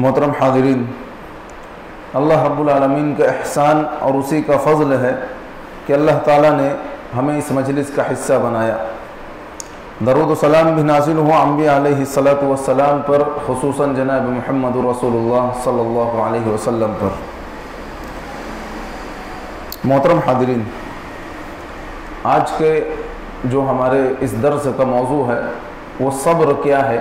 मोहतरम हाज़िरीन अल्लाह रब्बुल आलमीन का एहसान और उसी का फ़ज़ल है कि अल्लाह ताला ने हमें इस मजलिस का हिस्सा बनाया। दरूद सलाम भी नाज़िल हुआ अंबिया अलैहिस्सलातु वस्सलाम पर, खुसूसन जनाब मुहम्मद रसूलुल्लाह सल्लल्लाहु अलैहि वसल्लम पर। मोहतरम हाज़िरीन, आज के जो हमारे इस दर्स का मौजू है वो सब्र क्या है,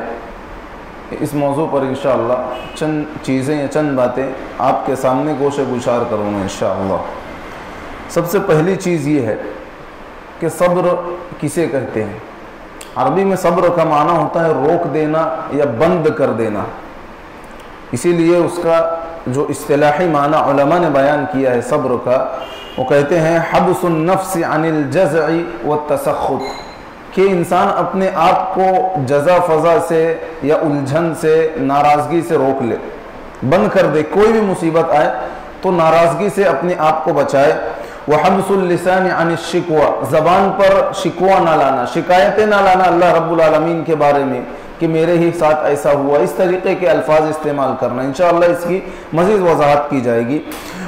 इस मौजू पर इंशाअल्लाह चंद चीज़ें या चंद बातें आपके सामने गोशे गुजार करूँगा इंशाअल्लाह। सबसे पहली चीज़ ये है कि सब्र किसे कहते हैं। अरबी में सब्र का माना होता है रोक देना या बंद कर देना। इसीलिए उसका जो इस्तिलाही माना उलमा ने बयान किया है सब्र का, वो कहते हैं हब्सुन नफ्स अनिल जज़ई व तसख्खुत, कि इंसान अपने आप को जज़ा फ़ज़ा से या उलझन से, नाराज़गी से रोक ले, बंद कर दे। कोई भी मुसीबत आए तो नाराज़गी से अपने आप को बचाए। वह हब्सुल लिसान अनिश शिकवा, ज़बान पर शिकवा ना लाना, शिकायतें ना लाना अल्लाह रब्बुल आलमीन के बारे में कि मेरे ही साथ ऐसा हुआ, इस तरीक़े के अल्फाज इस्तेमाल करना। इंशाअल्लाह इसकी मज़ीद वज़ाहत की जाएगी।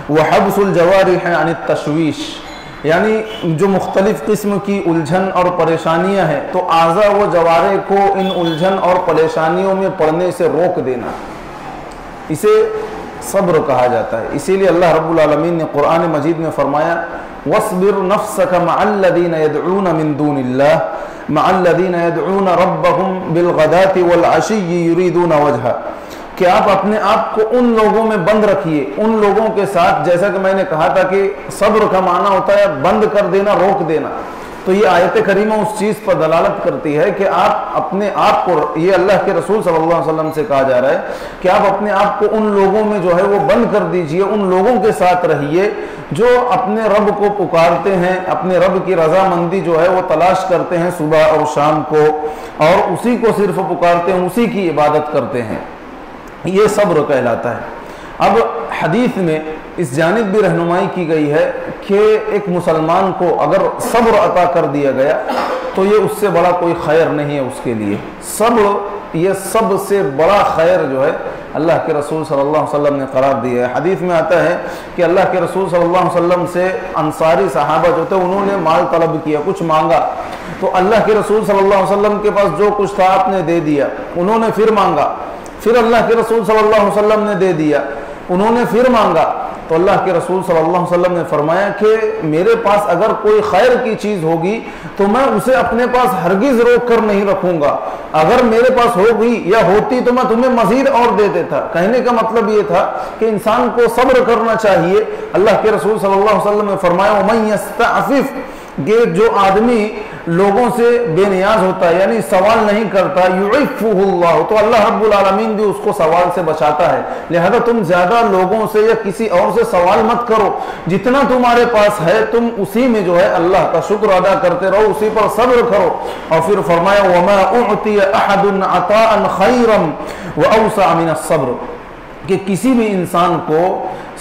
वह हब्सुल जवारिह अनित तशवीश, यानी जो मुख्तलिफ़ किस्म की उलझन और परेशानियां हैं तो आज़ा व जवारे को इन उलझन और परेशानियों में पड़ने से रोक देना, इसे सब्र कहा जाता है। इसीलिए अल्लाह रब्बुल आलमीन ने कुरान मजीद में फरमाया वस्बिर नफ्सक मअल्लज़ीना यदऊन मिन दूनिल्लाह मअल्लज़ीना यदऊन रब्बहुम बिलगदाति वल अशिय्यि युरीदून वजहा, कि आप अपने आप को उन लोगों में बंद रखिए, उन लोगों के साथ, जैसा कि मैंने कहा था कि सब्र का माना होता है बंद कर देना, रोक देना। तो ये आयत करीमा उस चीज़ पर दलालत करती है कि आप अपने आप को, ये अल्लाह के रसूल सल्लल्लाहु अलैहि वसल्लम से कहा जा रहा है कि आप अपने आप को उन लोगों में जो है वो बंद कर दीजिए, उन लोगों के साथ रहिए जो अपने रब को पुकारते हैं, अपने रब की रजामंदी जो है वो तलाश करते हैं सुबह और शाम को, और उसी को सिर्फ पुकारते हैं, उसी की इबादत करते हैं। ये सब्र कहलाता है। अब हदीस में इस जानिब भी रहनुमाई की गई है कि एक मुसलमान को अगर सब्र अता कर दिया गया तो ये उससे बड़ा कोई खैर नहीं है उसके लिए। सब्र ये सबसे बड़ा खैर जो है अल्लाह के रसूल सल्लल्लाहु अलैहि वसल्लम ने करार दिया है। हदीस में आता है कि अल्लाह के रसूल सल्लल्लाहु अलैहि वसल्लम से अंसारी सहाबा जो थे उन्होंने माल तलब किया, कुछ मांगा, तो अल्लाह के रसूल सल्लल्लाहु अलैहि वसल्लम के पास जो कुछ था आपने दे दिया। उन्होंने फिर मांगा, फिर अल्लाह के रसूल सल्लल्लाहु अलैहि वसल्लम ने दे दिया। उन्होंने फिर मांगा तो अल्लाह के रसूल सल्लल्लाहु अलैहि वसल्लम ने फरमाया कि मेरे पास अगर कोई खैर की चीज़ होगी तो मैं उसे अपने पास हरगिज़ रोक कर नहीं रखूंगा। अगर मेरे पास होगी या होती तो मैं तुम्हें मजीद और दे देता। कहने का मतलब ये था कि इंसान को सब्र करना चाहिए। अल्लाह के रसूल सल्लल्लाहु अलैहि वसल्लम ने फरमाया वमन यस्तअफिफ, कि जो आदमी लोगों से बेनियाज होता है यानी सवाल नहीं करता, युइफ़ुहुल्लाह, तो अल्लाह रब्बुल आलमीन भी उसको सवाल से बचाता है। लिहाजा तुम ज्यादा लोगों से या किसी और से सवाल मत करो, जितना तुम्हारे पास है तुम उसी में जो है अल्लाह का शुक्र अदा करते रहो, उसी पर सब्र करो। और फिर फरमाया वमा उअतिया अहदुन अताअन खैरम व औसा मिन अस्सब्र, कि किसी भी इंसान को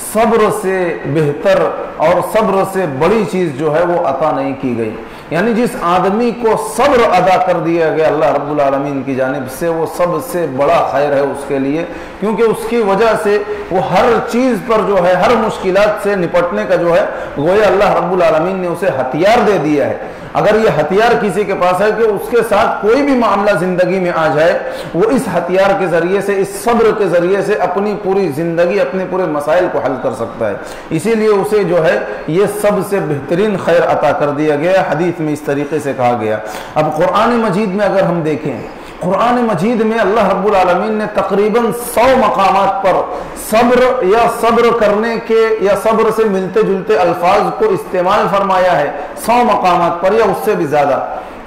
सब्र से बेहतर और सब्र से बड़ी चीज जो है वो अता नहीं की गई। यानी जिस आदमी को सब्र अदा कर दिया गया अल्लाह रब्बुल आलमीन की जानिब से, वो सबसे बड़ा खैर है उसके लिए, क्योंकि उसकी वजह से वो हर चीज पर जो है, हर मुश्किलात से निपटने का जो है गोया अल्लाह रब्बुल आलमीन ने उसे हथियार दे दिया है। अगर ये हथियार किसी के पास है कि उसके साथ कोई भी मामला जिंदगी में आ जाए, वो इस हथियार के जरिए से, इस सब्र के जरिए से अपनी पूरी जिंदगी, अपने पूरे मसाइल को हल कर सकता है। इसीलिए उसे जो है ये सबसे बेहतरीन खैर अता कर दिया गया। हदीस में इस तरीके से कहा गया। अब कुरान मजीद में अगर हम देखें, कुरान मजीद में अल्लाह रब्बुल आलमीन ने तकरीबन 100 मकामात पर सब्र या सब्र करने के या सब्र से मिलते जुलते अल्फाज को इस्तेमाल फरमाया है 100 मकामात पर या उससे भी ज्यादा,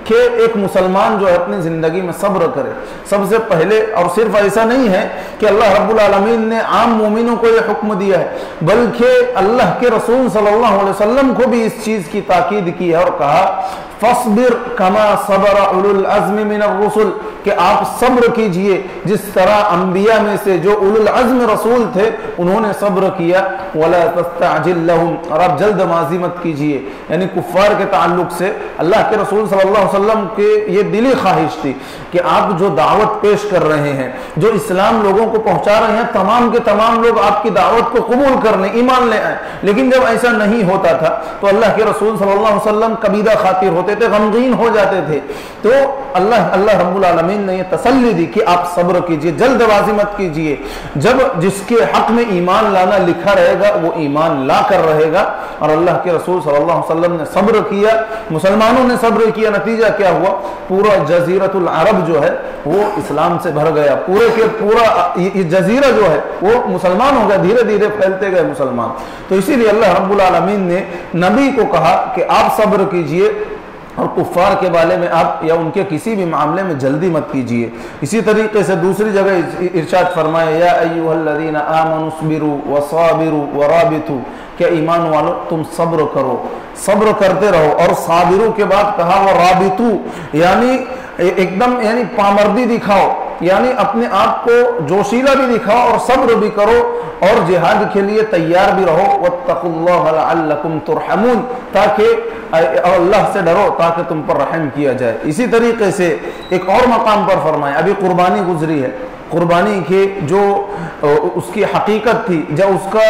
कि एक मुसलमान जो है अपनी जिंदगी में सब्र करे। सबसे पहले, और सिर्फ ऐसा नहीं है कि अल्लाह रब्बुल आलमीन ने आम मोमिनों को यह हुक्म दिया है, बल्कि अल्लाह के रसूल सल्लल्लाहु अलैहि वसल्लम को भी इस चीज की ताकीद की है और कहा फस्बिर कमा सबर उलुल अज़्म मिनर रुसुल, कि आप सब्र कीजिए जिस तरह अंबिया में से जो उलुल अज़्म रसूल थे उन्होंने सब्र किया। वला तस्तअजिल लहुम, और आप जल्दबाजी मत कीजिए। यानी कुफ्फार के ताल्लुक से अल्लाह के रसूल सल्लल्लाहु अलैहि वसल्लम के ये दिली ख्वाहिश थी कि आप जो दावत पेश कर रहे हैं, जो इस्लाम लोगों को पहुंचा रहे हैं, तमाम के तमाम लोग आपकी दावत को कबूल कर लें, ईमान ले आए। लेकिन जब ऐसा नहीं होता था तो अल्लाह के रसूल सल्लल्लाहु अलैहि वसल्लम कबीदा खातिर होते थे, गमगीन हो जाते थे। तो अल्लाह रब्बुल आलमीन ने ये तसल्ली दी कि आप सब्र कीजिए, जल्दबाजी मत कीजिए। जब जिसके हक में ईमान लाना लिखा रहेगा वो ईमान ला कर रहेगा। और अल्लाह के रसूल सल्लल्लाहु अलैहि वसल्लम ने सब्र किया, मुसलमानों ने सब्र किया। नतीजा क्या हुआ? पूरा जजीरतुल अरब जो है वो इस्लाम से भर गया। पूरे के पूरा ये जजीरा जो है वो मुसलमान हो गया, धीरे धीरे फैलते गए मुसलमान। तो इसीलिए अल्लाह रब्बुल आलमीन ने नबी को कहा कि आप सब्र कीजिए और कुफ्फार के बारे में आप या उनके किसी भी मामले में जल्दी मत कीजिए। इसी तरीके से दूसरी जगह इरशाद फरमाया या अय्युहल्लज़ीना आमनुस्बिरु वसाबिरु वराबितु, क्या ईमान वालो तुम सब्र करो, सब्र करते रहो। और साबिरु के बाद कहा वो राबितु, यानी एकदम यानी पामर्दी दिखाओ, यानी अपने आप को जोशीला भी दिखाओ और सब्र भी करो और जिहाद के लिए तैयार भी रहो। वत्तकुल्लाह लअल्लकुम तुरहमून, ताकि अल्लाह से डरो ताकि तुम पर रहम किया जाए। इसी तरीके से एक और मकाम पर फरमाया, अभी कुर्बानी गुजरी है, कुर्बानी के जो उसकी हकीकत थी, जब उसका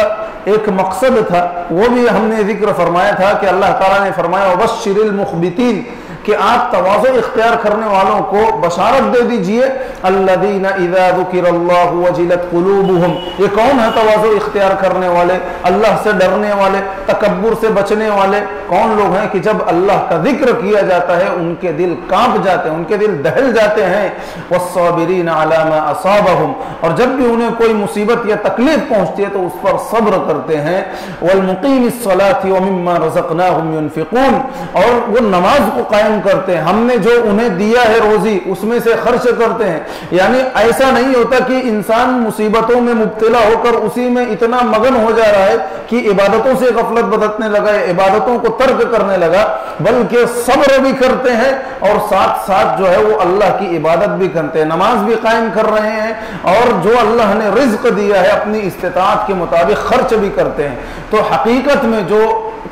एक मकसद था, वो भी हमने जिक्र फरमाया था कि अल्लाह ताला ने फरमाया वबश्शिरिल मुखबितीन, कि आप तवाज़ु इख्तियार करने वालों को बशारत दे दीजिए, अल्लज़ीना इज़ा ज़ुकिरल्लाहु वजिलत क़ुलूबुहुम, ये कौन है तवाज़ु इख्तियार करने वाले, अल्लाह से डरने वाले, तकब्बुर से बचने वाले? कौन लोग हैं कि जब अल्लाह का जिक्र किया जाता है उनके दिल कांप जाते हैं, उनके दिल दहल जाते हैं। वस्साबिरीन अला मा असाबहुम, और जब भी उन्हें कोई मुसीबत या तकलीफ पहुंचती है तो उस पर सब्र करते हैं। वल मुकीमिस्सलाति व मिम्मा रज़क़नाहुम युनफिकून, और वो नमाज को कायम करते हैं, हमने जो उन्हें दिया है रोजी उसमें से खर्च करते हैं। यानी ऐसा नहीं होता कि इंसान मुसीबतों में मुब्तला होकर उसी में इतना मगन हो जा रहा है कि इबादतों से गफलत बरतने लगा, इबादतों को तर्क करने लगा, बल्कि सब्र भी करते हैं और साथ साथ जो है वो अल्लाह की इबादत भी करते हैं, नमाज भी कायम कर रहे हैं, और जो अल्लाह ने रिज्क दिया है अपनी इस्तिताअत के मुताबिक खर्च भी करते हैं। तो हकीकत में जो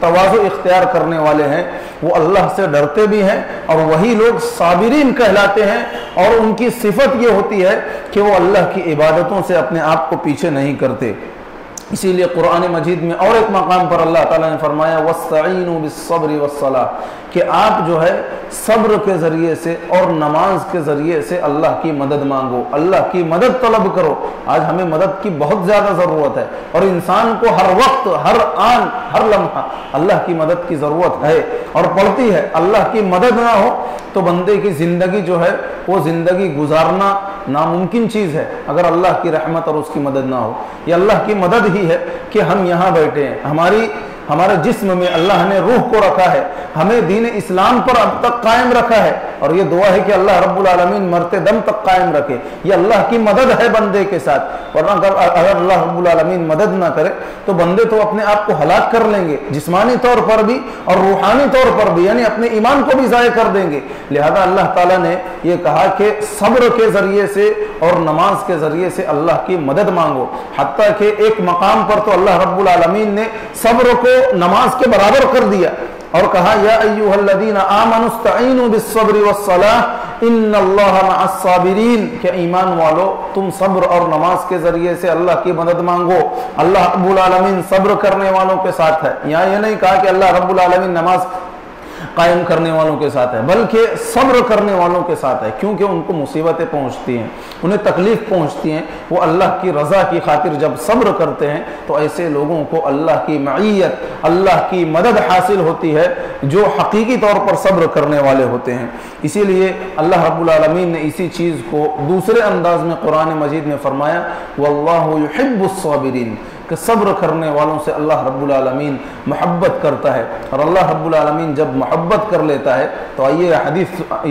तवाज़ु इख्तियार करने वाले हैं वो अल्लाह से डरते भी हैं, और वही लोग साबिरीन कहलाते हैं। और उनकी सिफत ये होती है कि वो अल्लाह की इबादतों से अपने आप को पीछे नहीं करते। इसीलिए कुरान मजीद में और एक मकाम पर अल्लाह ताला ने फरमाया वस्तईनु बिस्सब्रि वस्सलाह, कि आप जो है सब्र के ज़रिए से और नमाज के ज़रिए से अल्लाह की मदद मांगो, अल्लाह की मदद तलब करो। आज हमें मदद की बहुत ज़्यादा ज़रूरत है, और इंसान को हर वक्त, हर आन, हर लम्हा अल्लाह की मदद की ज़रूरत है और पड़ती है। अल्लाह की मदद ना हो तो बंदे की ज़िंदगी जो है वो ज़िंदगी गुजारना नामुमकिन चीज़ है, अगर अल्लाह की रहमत और उसकी मदद ना हो। ये अल्लाह की मदद ही है कि हम यहाँ बैठे हैं, हमारे जिस्म में अल्लाह ने रूह को रखा है, हमें दीन इस्लाम पर अब तक कायम रखा है, और ये दुआ है कि अल्लाह रब्बुल आलमीन मरते दम तक कायम रखे। ये अल्लाह की मदद है बंदे के साथ, वरना अगर अल्लाह रब्बुल आलमीन मदद ना करे तो बंदे तो अपने आप को हलाक कर लेंगे, जिस्मानी तौर पर भी और रूहानी तौर पर भी, यानी अपने ईमान को भी ज़ाय कर देंगे। लिहाजा अल्लाह ताला ने ये कहा कि सब्र के ज़रिए से और नमाज के ज़रिए से अल्लाह की मदद मांगो। हत्ता कि एक मकाम पर तो अल्लाह रब्बुल आलमीन ने सब्र को नमाज के बराबर कर दिया और कहा या अय्युहल्लज़ीना आमनुस्तईनु बिस्सब्रि वस्सलाह इन्नल्लाहा मअस्साबिरीन, के ईमान वालो तुम सब्र और नमाज के जरिए से अल्लाह की मदद मांगो, अल्लाह रब्बुल आलमीन सब्र करने वालों के साथ है। यहाँ ये नहीं कहा कि अल्लाह रब्बुल आलमीन नमाज कायम करने वालों के साथ है, बल्कि सब्र करने वालों के साथ है, क्योंकि उनको मुसीबतें पहुंचती हैं, उन्हें तकलीफ पहुंचती हैं। वो अल्लाह की रज़ा की खातिर जब सब्र करते हैं तो ऐसे लोगों को अल्लाह की मईयत, अल्लाह की मदद हासिल होती है, जो हकीकी तौर पर सब्र करने वाले होते हैं। इसीलिए अल्लाह रब्बुल आलमीन ने इसी चीज़ को दूसरे अंदाज में कुरान मजीद में फरमाया वल्लाहु युहिब्बुस साबिरीन, कि सब्र करने वालों से अल्लाह रब्बुल आलमीन मोहब्बत करता है। और अल्लाह रब्बुल आलमीन जब मोहब्बत कर लेता है तो आइए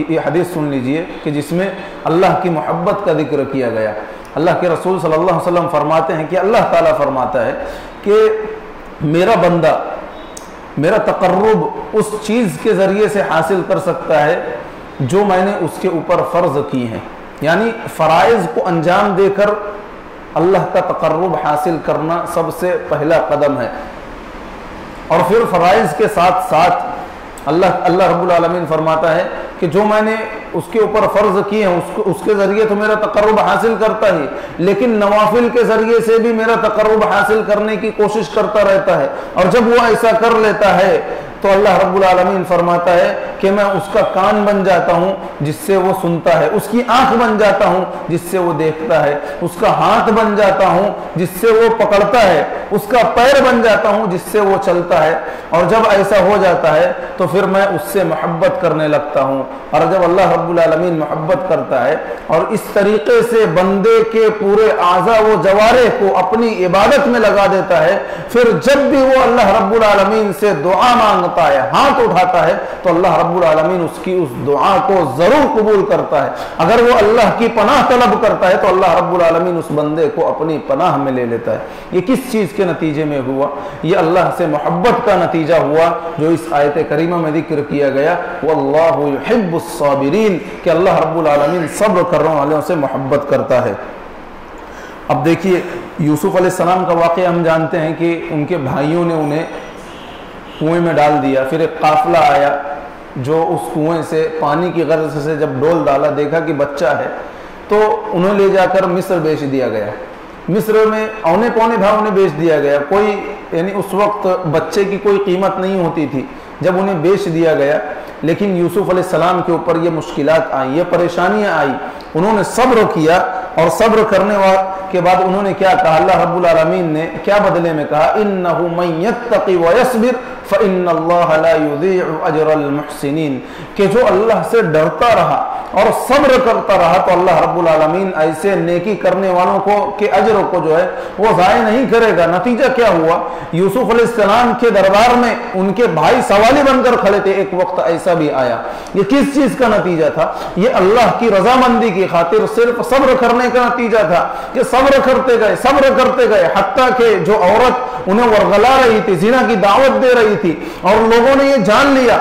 ये हदीस सुन लीजिए कि जिसमें अल्लाह की मोहब्बत का जिक्र किया गया। अल्लाह के रसूल सल्लल्लाहु अलैहि वसल्लम फरमाते हैं कि अल्लाह ताला फरमाता है कि मेरा बंदा मेरा तकर्रुब उस चीज़ के ज़रिए से हासिल कर सकता है जो मैंने उसके ऊपर फ़र्ज़ की हैं, यानी फ़राइज़ को अंजाम देकर अल्लाह का तकर्रुब हासिल करना सबसे पहला कदम है। और फिर फ़राइज़ के साथ साथ अल्लाह रब्बुल आलमीन फरमाता है कि जो मैंने उसके ऊपर फ़र्ज़ किए हैं उसके ज़रिए तो मेरा तकर्रुब हासिल करता ही, लेकिन नवाफिल के ज़रिए से भी मेरा तकर्रुब हासिल करने की कोशिश करता रहता है। और जब वो ऐसा कर लेता है तो अल्लाह रब्बुल आलमीन फरमाता है कि मैं उसका कान बन जाता हूँ जिससे वो सुनता है, उसकी आँख बन जाता हूँ जिससे वो देखता है, उसका हाथ बन जाता हूँ जिससे वो पकड़ता है, उसका पैर बन जाता हूँ जिससे वो चलता है। और जब ऐसा हो जाता है तो फिर मैं उससे मोहब्बत करने लगता हूँ। और जब अल्लाह रब्बुल आलमीन मोहब्बत करता है और इस तरीके से बंदे के पूरे आज़ा व जवारे को अपनी इबादत में लगा देता है, फिर जब भी वो अल्लाह रब्बुल आलमीन से दुआ मांगता है, हाथ उठाता है, तो अल्लाह रब्बुल आलमीन उसकी उस दुआ को जरूर कबूल करता है। अगर वो अल्लाह की पनाह तलब करता है तो अल्लाह रब्बुल आलमीन उस बंदे को अपनी पनाह में ले लेता है। ये किस चीज़ के नतीजे में हुआ? ये अल्लाह से मोहब्बत का नतीजा हुआ जो इस आयत करीमा में जिक्र किया गया, वल्लाहु युहिब्बुस साबिरीन, कि अल्लाह रब्बुल आलमीन सब्र करने वालों से मोहब्बत करता है। अब देखिए यूसुफ अलैहिस्सलाम का वाक़या हम जानते हैं कि उनके भाइयों ने उन्हें कुएं में डाल दिया, फिर एक काफिला आया जो उस कुएं से पानी की गर्ज से जब डोल डाला, देखा कि बच्चा है, तो उन्हें ले जाकर मिस्र बेच दिया गया। मिस्र में औने पौने भाव उन्हें बेच दिया गया। कोई यानी उस वक्त बच्चे की कोई कीमत नहीं होती थी। जब उन्हें बेच दिया गया लेकिन यूसुफ अलैहिस्सलाम के ऊपर ये मुश्किलात आई, ये परेशानियां आई, उन्होंने सब्र किया और सब्र करने के बाद उन्होंने क्या कहा, अल्लाह रब्बुल आलमीन ने क्या बदले में कहा, इन्नहु मन यत्तक़ी व यस्बिर फ़इन्नल्लाह ला युज़ीअु अजरल मुहसिनीन, कि जो अल्लाह से डरता रहा और सब्र करता रहा तो अल्लाह रब्बुल आलमीन ऐसे नेकी करने वालों को के अजर को जो है वो ज़ाय नहीं करेगा। नतीजा क्या हुआ, यूसुफ अलैहिस्सलाम के दरबार में उनके भाई सवाली बनकर खड़े थे। एक वक्त ऐसा भी आया, ये किस चीज का नतीजा था, ये अल्लाह की रजामंदी की खातिर सिर्फ सब्र करने का नतीजा था। ये सब्र करते गए हत्ता के जो औरत उन्हें वरगला रही थी, जिना की दावत दे रही थी, और लोगों ने ये जान लिया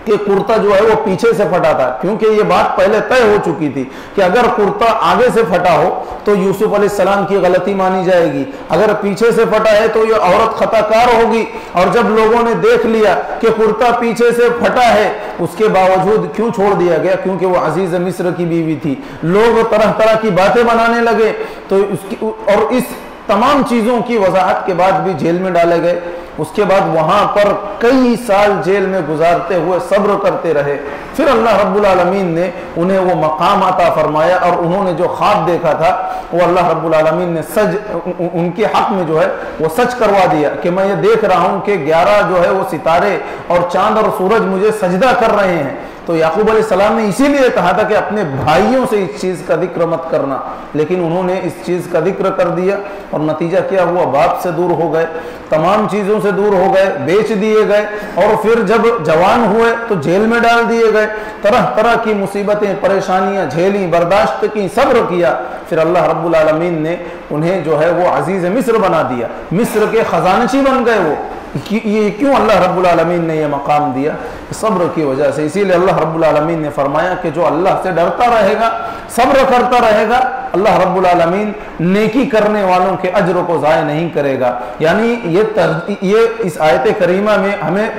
कि कुर्ता जो है वो पीछे से फटा था, क्योंकि ये बात पहले तय हो चुकी थी कि अगर कुर्ता आगे से फटा हो तो यूसुफ अलैहिस्सलाम की गलती मानी जाएगी, अगर पीछे से फटा है तो ये औरत खताकार होगी। और जब लोगों ने देख लिया कि कुर्ता पीछे से फटा है, उसके बावजूद क्यों छोड़ दिया गया, क्योंकि वो अजीज मिस्र की बीवी थी। लोग तरह तरह की बातें बनाने लगे, तो उसकी और इस तमाम चीजों की वजाहत के बाद भी जेल में डाले गए। उसके बाद वहां पर कई साल जेल में गुजारते हुए सब्र करते रहे। फिर अल्लाह रब्बुल आलमीन ने उन्हें वो मकाम अता फरमाया, और उन्होंने जो ख्वाब देखा था वो अल्लाह रब्बुल आलमीन ने उनके हक में जो है वो सच करवा दिया कि मैं ये देख रहा हूं कि 11 जो है वो सितारे और चांद और सूरज मुझे सजदा कर रहे हैं। तो याकूब अलैहिस्सलाम ने इसीलिए कहा था कि अपने भाइयों से इस चीज का जिक्र मत करना, लेकिन उन्होंने इस चीज का जिक्र कर दिया, और नतीजा क्या हुआ, बाप से दूर हो गए, तमाम चीजों से दूर हो गए, बेच दिए गए, और फिर जब जवान हुए तो जेल में डाल दिए गए। तरह तरह की मुसीबतें परेशानियां झेली, बर्दाश्त की, सब्र किया। फिर अल्लाह रब्बुल आलमीन ने उन्हें जो है वो अजीज मिस्र बना दिया, मिस्र के खजानची बन गए वो। ये क्यों अल्लाह रब्बुल आलमीन ने ये मकाम दिया, सब्र की वजह से। इसीलिए अल्लाह रब्बुल आलमीन ने फरमाया कि जो अल्लाह से डरता रहेगा, सब्र करता रहेगा, अल्लाह रब्बुल आलमीन नेकी करने वालों के अज्र को ज़ाय नहीं करेगा। यानी ये इस आयत करीमा में हमें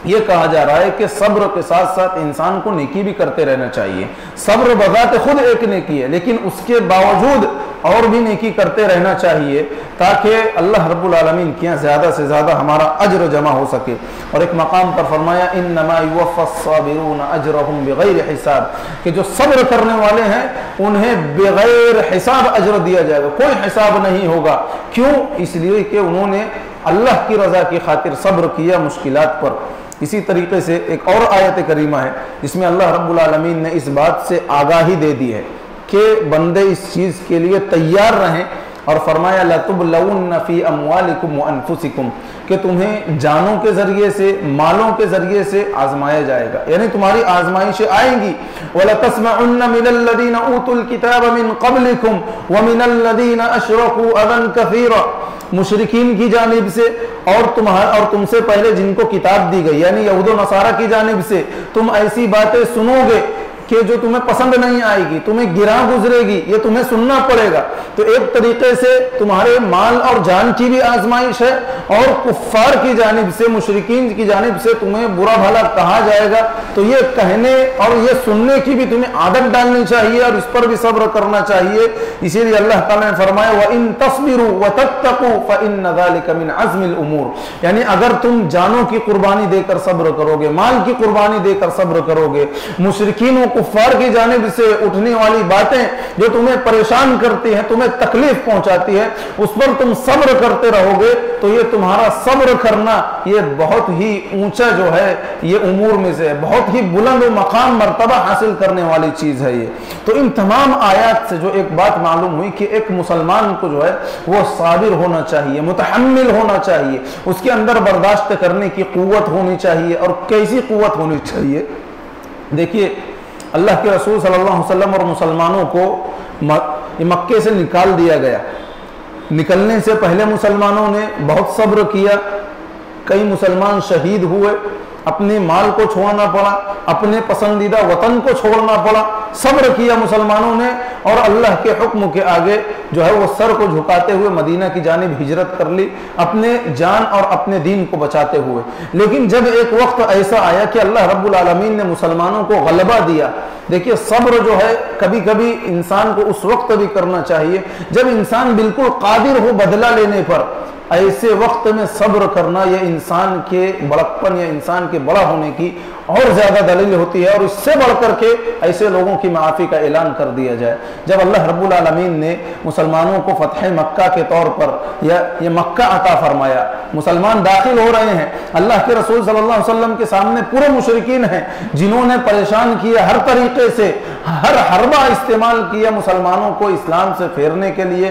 ये कहा जा रहा है कि सब्र के साथ साथ इंसान को नेकी भी करते रहना चाहिए। सब्र बज़ात खुद एक नेकी है, लेकिन उसके बावजूद और भी नेकी करते रहना चाहिए, ताकि अल्लाह रब्बुल आलमीन के यहाँ ज़्यादा से ज़्यादा हमारा अज्र जमा हो सके। और एक मकाम पर फरमाया, इन्नमा युवफ़्फ़स्साबिरून अज्रहुम बिग़ैर हिसाब, कि जो सब्र करने वाले हैं उन्हें बिग़ैर हिसाब अज्र दिया जाएगा, कोई हिसाब नहीं होगा। क्यों? इसलिए कि उन्होंने अल्लाह की रज़ा की खातिर सब्र किया मुश्किलात पर। इसी तरीके से एक और आयत करीमा है जिसमें अल्लाह रब्बुल आलमीन ने इस बात से आगाही दे दी है कि बंदे इस चीज़ के लिए तैयार रहें, और फरमाया लतुबलउन्न फी अम्वालिकुम व अनफुसिकुम, कि तुम्हें जानों के जरिए से, मालों के जरिए से आजमाया जाएगा, यानी तुम्हारी आजमाइशें आएंगी। वलतस्मउन्न मिनल्लज़ीना ऊतुल किताब मिन क़ब्लिकुम व मिनल्लज़ीना अशरकू अज़न कसीरा, मुशरिकीन की जानिब से और तुमसे पहले जिनको किताब दी गई यानी यहूद व नसारा की जानिब से तुम ऐसी बातें सुनोगे कि जो तुम्हें पसंद नहीं आएगी, तुम्हें गिरा गुजरेगी, ये तुम्हें सुनना पड़ेगा। तो एक तरीके से तुम्हारे माल और जान की भी आजमाइश है, और कुफ्फार की जानिब से, मुशरिकीन की जानिब से तुम्हें बुरा भला कहा जाएगा। तो ये कहने और ये सुनने की भी तुम्हें आदत डालनी चाहिए, और इस पर भी सब्र करना चाहिए। इसीलिए अल्लाह ताला ने फरमाया, व इन तस्बिरु व तत्तकू फइन्न ज़ालिका मिन अज़्मिल उमूर, यानी अगर तुम जानों की कुर्बानी देकर सब्र करोगे, माल की कुर्बानी देकर सब्र करोगे, मुशरिकीन कुफ्फार की जानिब से उठने वाली बातें जो तुम्हें परेशान करती हैं, तुम्हें तकलीफ पहुंचाती है, उस पर तुम सब्र करते रहोगे, तो ये तुम्हारा सब्र करना ये बहुत ही ऊंचा जो है ये उमूर में से बहुत ही बुलंद मकाम मर्तबा हासिल करने वाली चीज है ये। तो इन तमाम आयात से जो एक बात मालूम हुई कि एक मुसलमान को जो है वो साबिर होना चाहिए, मुतहम्मिल होना चाहिए, उसके अंदर बर्दाश्त करने की कुव्वत होनी चाहिए। और कैसी कुव्वत होनी चाहिए? देखिए, अल्लाह के रसूल सल्लल्लाहु अलैहि वसल्लम और मुसलमानों को मक्के से निकाल दिया गया। निकलने से पहले मुसलमानों ने बहुत सब्र किया, कई मुसलमान शहीद हुए, अपने माल को छोड़ना पड़ा, अपने पसंदीदा वतन को छोड़ना पड़ा, सब्र किया मुसलमानों ने, और अल्लाह के हुक्म के आगे जो है वो सर को झुकाते हुए मदीना की जानिब हिजरत कर ली, अपने जान और अपने दीन को बचाते हुए। लेकिन जब एक वक्त ऐसा आया कि अल्लाह रब्बुल आलमीन ने मुसलमानों को गलबा दिया। देखिए, सब्र जो है कभी कभी इंसान को उस वक्त भी करना चाहिए जब इंसान बिल्कुल कादिर हो बदला लेने पर। ऐसे वक्त में सब्र करना यह इंसान के बड़प्पन या इंसान के बड़ा होने की और ज्यादा दलील होती है। और इससे बढ़कर के ऐसे लोगों की माफ़ी का ऐलान कर दिया जाए। जब अल्लाह रब्बुल आलमीन ने मुसलमानों को फतह मक्का के तौर पर या ये मक्का अता फरमाया, मुसलमान दाखिल हो रहे हैं, अल्लाह के रसूल सल्लल्लाहु अलैहि वसल्लम के सामने पूरे मुशरिकीन हैं जिन्होंने परेशान किया, हर तरीके से हर हरबा इस्तेमाल किया मुसलमानों को इस्लाम से फेरने के लिए।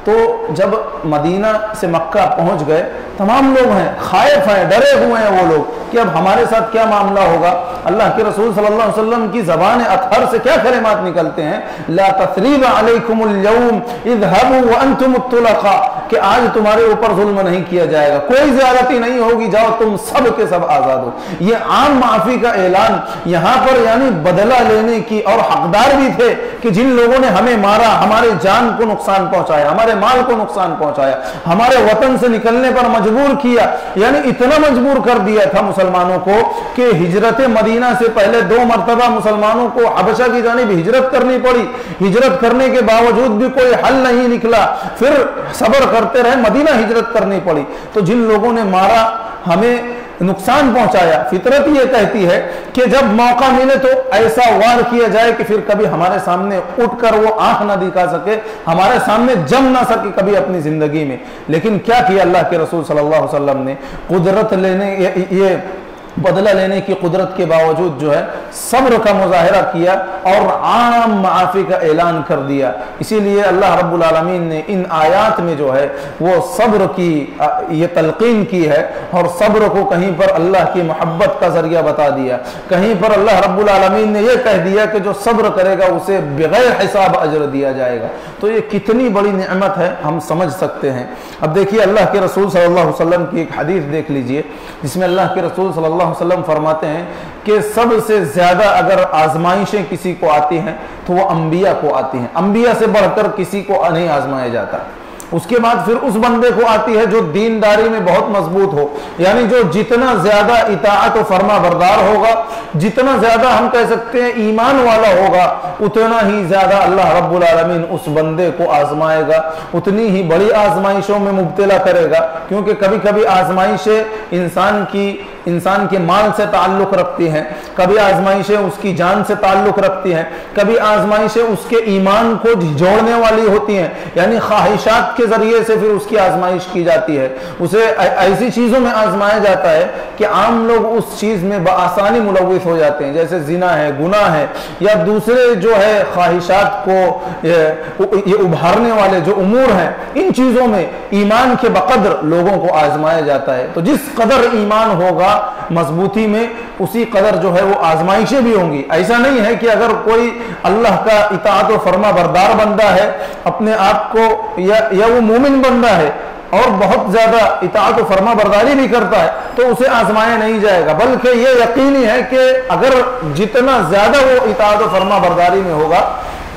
तो जब मदीना से मक्का पहुंच गए, तमाम लोग हैं खाइफ हैं, डरे हुए हैं वो लोग कि अब हमारे साथ क्या मामला होगा। अल्लाह के रसूल सल्लल्लाहु अलैहि वसल्लम की ज़बान अतहर से क्या कलिमात निकलते हैं, ला तसरीब अलैकुमुल यौम इज़हबू व अंतुम तुलका, कि आज तुम्हारे ऊपर जुल्म नहीं किया जाएगा, कोई ज्यादती नहीं होगी, जाओ तुम सब के सब आजाद हो। ये आम माफी का ऐलान यहाँ पर यानी बदला लेने की, और हकदार भी थे कि जिन लोगों ने हमें मारा, हमारे जान को नुकसान पहुंचाया, हमारे माल को नुकसान पहुंचाया, हमारे वतन से निकलने पर मजबूर किया, यानी इतना मजबूर कर दिया था मुसलमानों को कि हिजरत मदीना से पहले 2 मरतबा मुसलमानों को हबशा की जानिब हिजरत करनी पड़ी। हिजरत करने के बावजूद भी कोई हल नहीं निकला, फिर सब्र करते रहे, मदीना हिजरत करनी पड़ी। तो जिन लोगों ने मारा, हमें नुकसान पहुंचाया, फितरत ये कहती है कि जब मौका मिले तो ऐसा वार किया जाए कि फिर कभी हमारे सामने उठकर वो आंख ना दिखा सके, हमारे सामने जम ना सके कभी अपनी जिंदगी में। लेकिन क्या किया अल्लाह के रसूल सल्लल्लाहु अलैहि वसल्लम ने, कुदरत लेने ये बदला लेने की कुदरत के बावजूद जो है सब्र का मुजाहिरा किया और आम माफी का ऐलान कर दिया। इसीलिए अल्लाह रब्बुल आलमीन ने इन आयात में जो है वो सब्र की ये तलकीन की है, और सब्र को कहीं पर अल्लाह की मोहब्बत का जरिया बता दिया, कहीं पर अल्लाह रब्बुल आलमीन ने यह कह दिया कि जो सब्र करेगा उसे बगैर हिसाब अजर दिया जाएगा। तो ये कितनी बड़ी नेमत है हम समझ सकते हैं। अब देखिए अल्लाह के रसूल सल्लल्लाहु अलैहि वसल्लम की एक हदीस देख लीजिए, जिसमें अल्लाह के रसूल सल्लल्लाहु अलैहि वसल्लम फरमाते हैं कि सबसे ज्यादा अगर आजमाइशें किसी को आती हैं तो वो अंबिया को आती हैं, अंबिया से बढ़कर किसी को नहीं आजमाया जाता। उसके बाद फिर उस बंदे को आती है जो दीनदारी में बहुत मजबूत हो, यानी जो जितना ज्यादा इताअत और फर्मा बरदार होगा, जितना ज्यादा हम कह सकते हैं ईमान वाला होगा, उतना ही ज्यादा अल्लाह रब्बुल आलमीन उस बंदे को आजमाएगा, उतनी ही बड़ी आजमाइशों में मुब्तला करेगा। क्योंकि कभी कभी आजमाइशें इंसान के माल से ताल्लुक रखती हैं, कभी आजमाइशें उसकी जान से ताल्लुक रखती हैं, कभी आजमाइशें उसके ईमान को झिझोड़ने वाली होती हैं, यानी ख्वाहिशात के जरिए से फिर उसकी आजमाइश की जाती है। उसे ऐसी चीजों में आजमाया जाता है कि आम लोग उस चीज में बआसानी मुलव्विस हो जाते हैं, जैसे जिना है, गुनाह है, या दूसरे जो है ख्वाहिशात को ये उभारने वाले जो उमूर हैं, इन चीजों में ईमान के बकद्र लोगों को आजमाया जाता है। तो जिस कदर ईमान होगा मजबूती में, उसी कदर जो है वो आजमाइशें भी होंगी। ऐसा नहीं है कि अगर कोई अल्लाह का इताअत और फर्मा बरदार बंदा है, अपने आप को या वो मोमिन बंदा है और बहुत ज्यादा इताअत और फर्मा बरदारी भी करता है, तो उसे आजमाया नहीं जाएगा, बल्कि ये यकीनी है कि अगर जितना ज्यादा वो इताअत और फर्मा बरदारी में होगा,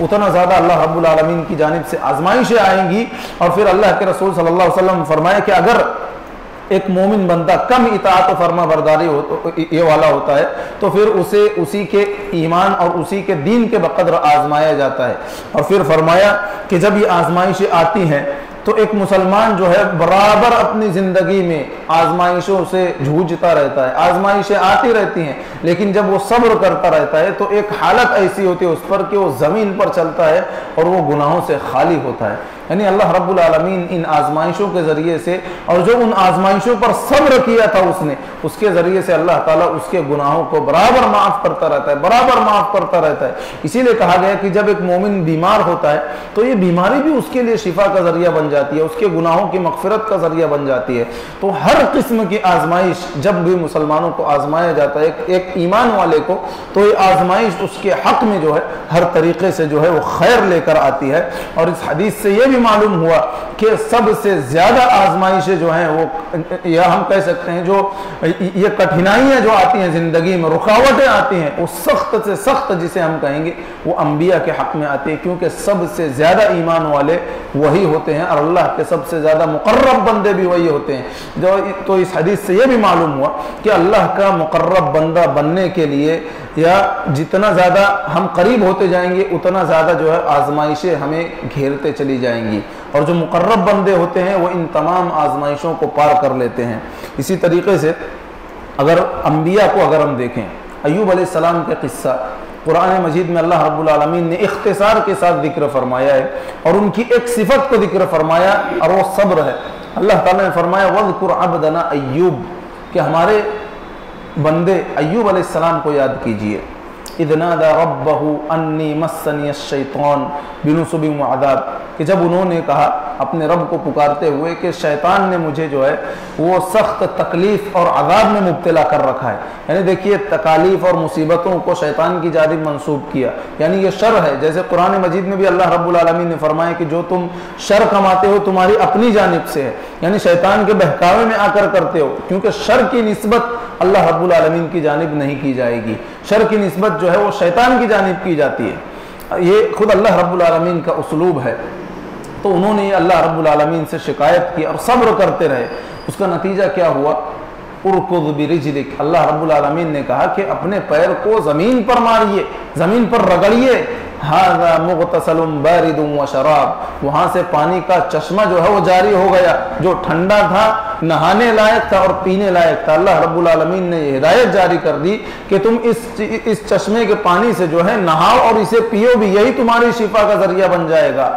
उतना ज्यादा अल्लाह रब्बुल आलमीन की जानिब से आजमाइशें आएंगी। और फिर अल्लाह के रसूल सल्लल्लाहु अलैहि वसल्लम फरमाए कि अगर एक मोमिन बंदा कम इताअत और फर्मा बरदारी ये वाला होता है, तो फिर उसे उसी के ईमान और उसी के दीन के बकद्र आजमाया जाता है। और फिर फरमाया कि जब ये आजमाइशें आती हैं तो एक मुसलमान जो है बराबर अपनी जिंदगी में आजमाइशों से जूझता रहता है, आजमाइशें आती रहती हैं, लेकिन जब वो सब्र करता रहता है तो एक हालत ऐसी होती है उस पर कि वो जमीन पर चलता है और वो गुनाहों से खाली होता है। यानी अल्लाह रब्बुल आलमीन इन आजमाइशों के जरिए से, और जो उन आजमाइशों पर सब्र किया था उसने, उसके जरिए से अल्लाह ताला उसके गुनाहों को बराबर माफ करता रहता है, बराबर माफ करता रहता है। इसीलिए कहा गया कि जब एक मोमिन बीमार होता है तो ये बीमारी भी उसके लिए शिफा का जरिया बन जाती है, उसके गुनाहों की मगफिरत का जरिया बन जाती है। तो हर किस्म की आजमाइश जब भी मुसलमानों को आजमाया जाता है, एक ईमान वाले को, तो ये आजमाइश उसके हक में जो है हर तरीके से जो है वो खैर लेकर आती है। और इस हदीस से यह भी मालूम हुआ कि सबसे ज्यादा आजमाइशें जो हैं वो, या हम कह सकते हैं जो ये कठिनाइयां जो आती हैं जिंदगी में, रुकावटें आती हैं, वो सख्त से सख्त जिसे हम कहेंगे वो अंबिया के हक में आती है, क्योंकि सबसे ज्यादा ईमान वाले वही होते हैं और अल्लाह के सबसे ज्यादा मुकर्रब बंदे भी वही होते हैं। जो तो इस हदीस से यह भी मालूम हुआ कि अल्लाह का मुकर्रब बंदा बनने के लिए, या जितना ज्यादा हम करीब होते जाएंगे उतना ज्यादा जो है आजमाइशें हमें घेरते चली जाएंगी। और जो मुकर्रब बंदे होते हैं वो इन तमाम आजमाइशों को पार कर लेते हैं। इसी तरीके से अगर अम्बिया को अगर हम देखें, अय्यूब अलैहिस्सलाम का किस्सा कुरान मजीद में अल्लाह रब्बुल आलमीन ने इख्तिसार के साथ जिक्र फरमाया है और उनकी एक सिफत को जिक्र फरमाया और वो सब्र है। अल्लाह ताला ने फरमाया वज़कुर अब्दना अय्यूब, कि हमारे बंदे अय्यूब अलैहिस्सलाम को याद कीजिए। इज़ नादा रब्बहू अन्नी मस्सनी अश-शैतान बिनुसबिन व अज़ाब, कि जब उन्होंने कहा अपने रब को पुकारते हुए कि शैतान ने मुझे जो है वो सख्त तकलीफ़ और अज़ाब में मुब्तला कर रखा है। यानी देखिए तकालीफ़ और मुसीबतों को शैतान की जानिब मंसूब किया, यानी ये शर है। जैसे कुरान मजीद में भी अल्लाह रब्बुल आलमीन ने फरमाया कि जो तुम शर कमाते हो तुम्हारी अपनी जानिब से है, यानी शैतान के बहकावे में आकर करते हो, क्योंकि शर की निस्बत अल्लाह रब्बुल आलमीन की जानिब नहीं की जाएगी। शर की निस्बत जो है वो शैतान की जानिब की जाती है। ये खुद अल्लाह रब्बुल आलमीन का उसलूब है। तो उन्होंने अल्लाह रब्बुल आलमीन से शिकायत की और सब्र करते रहे। उसका नतीजा क्या हुआ? उरकुद बिरिजलिक, अल्लाह रब्बुल आलमीन ने कहा कि अपने पैर को ज़मीन पर मारिए, ज़मीन पर रगड़िए। हाज़ा मुग़तसलुम बारिदुम व शराब, वहाँ से पानी का चश्मा जो है वो जारी हो गया, जो ठंडा था, नहाने लायक था और पीने लायक था। अल्लाह रब्बुल आलमीन ने हिदायत जारी कर दी कि तुम इस चश्मे के पानी से जो है नहाओ और इसे पियो भी, यही तुम्हारी शिफा का जरिया बन जाएगा।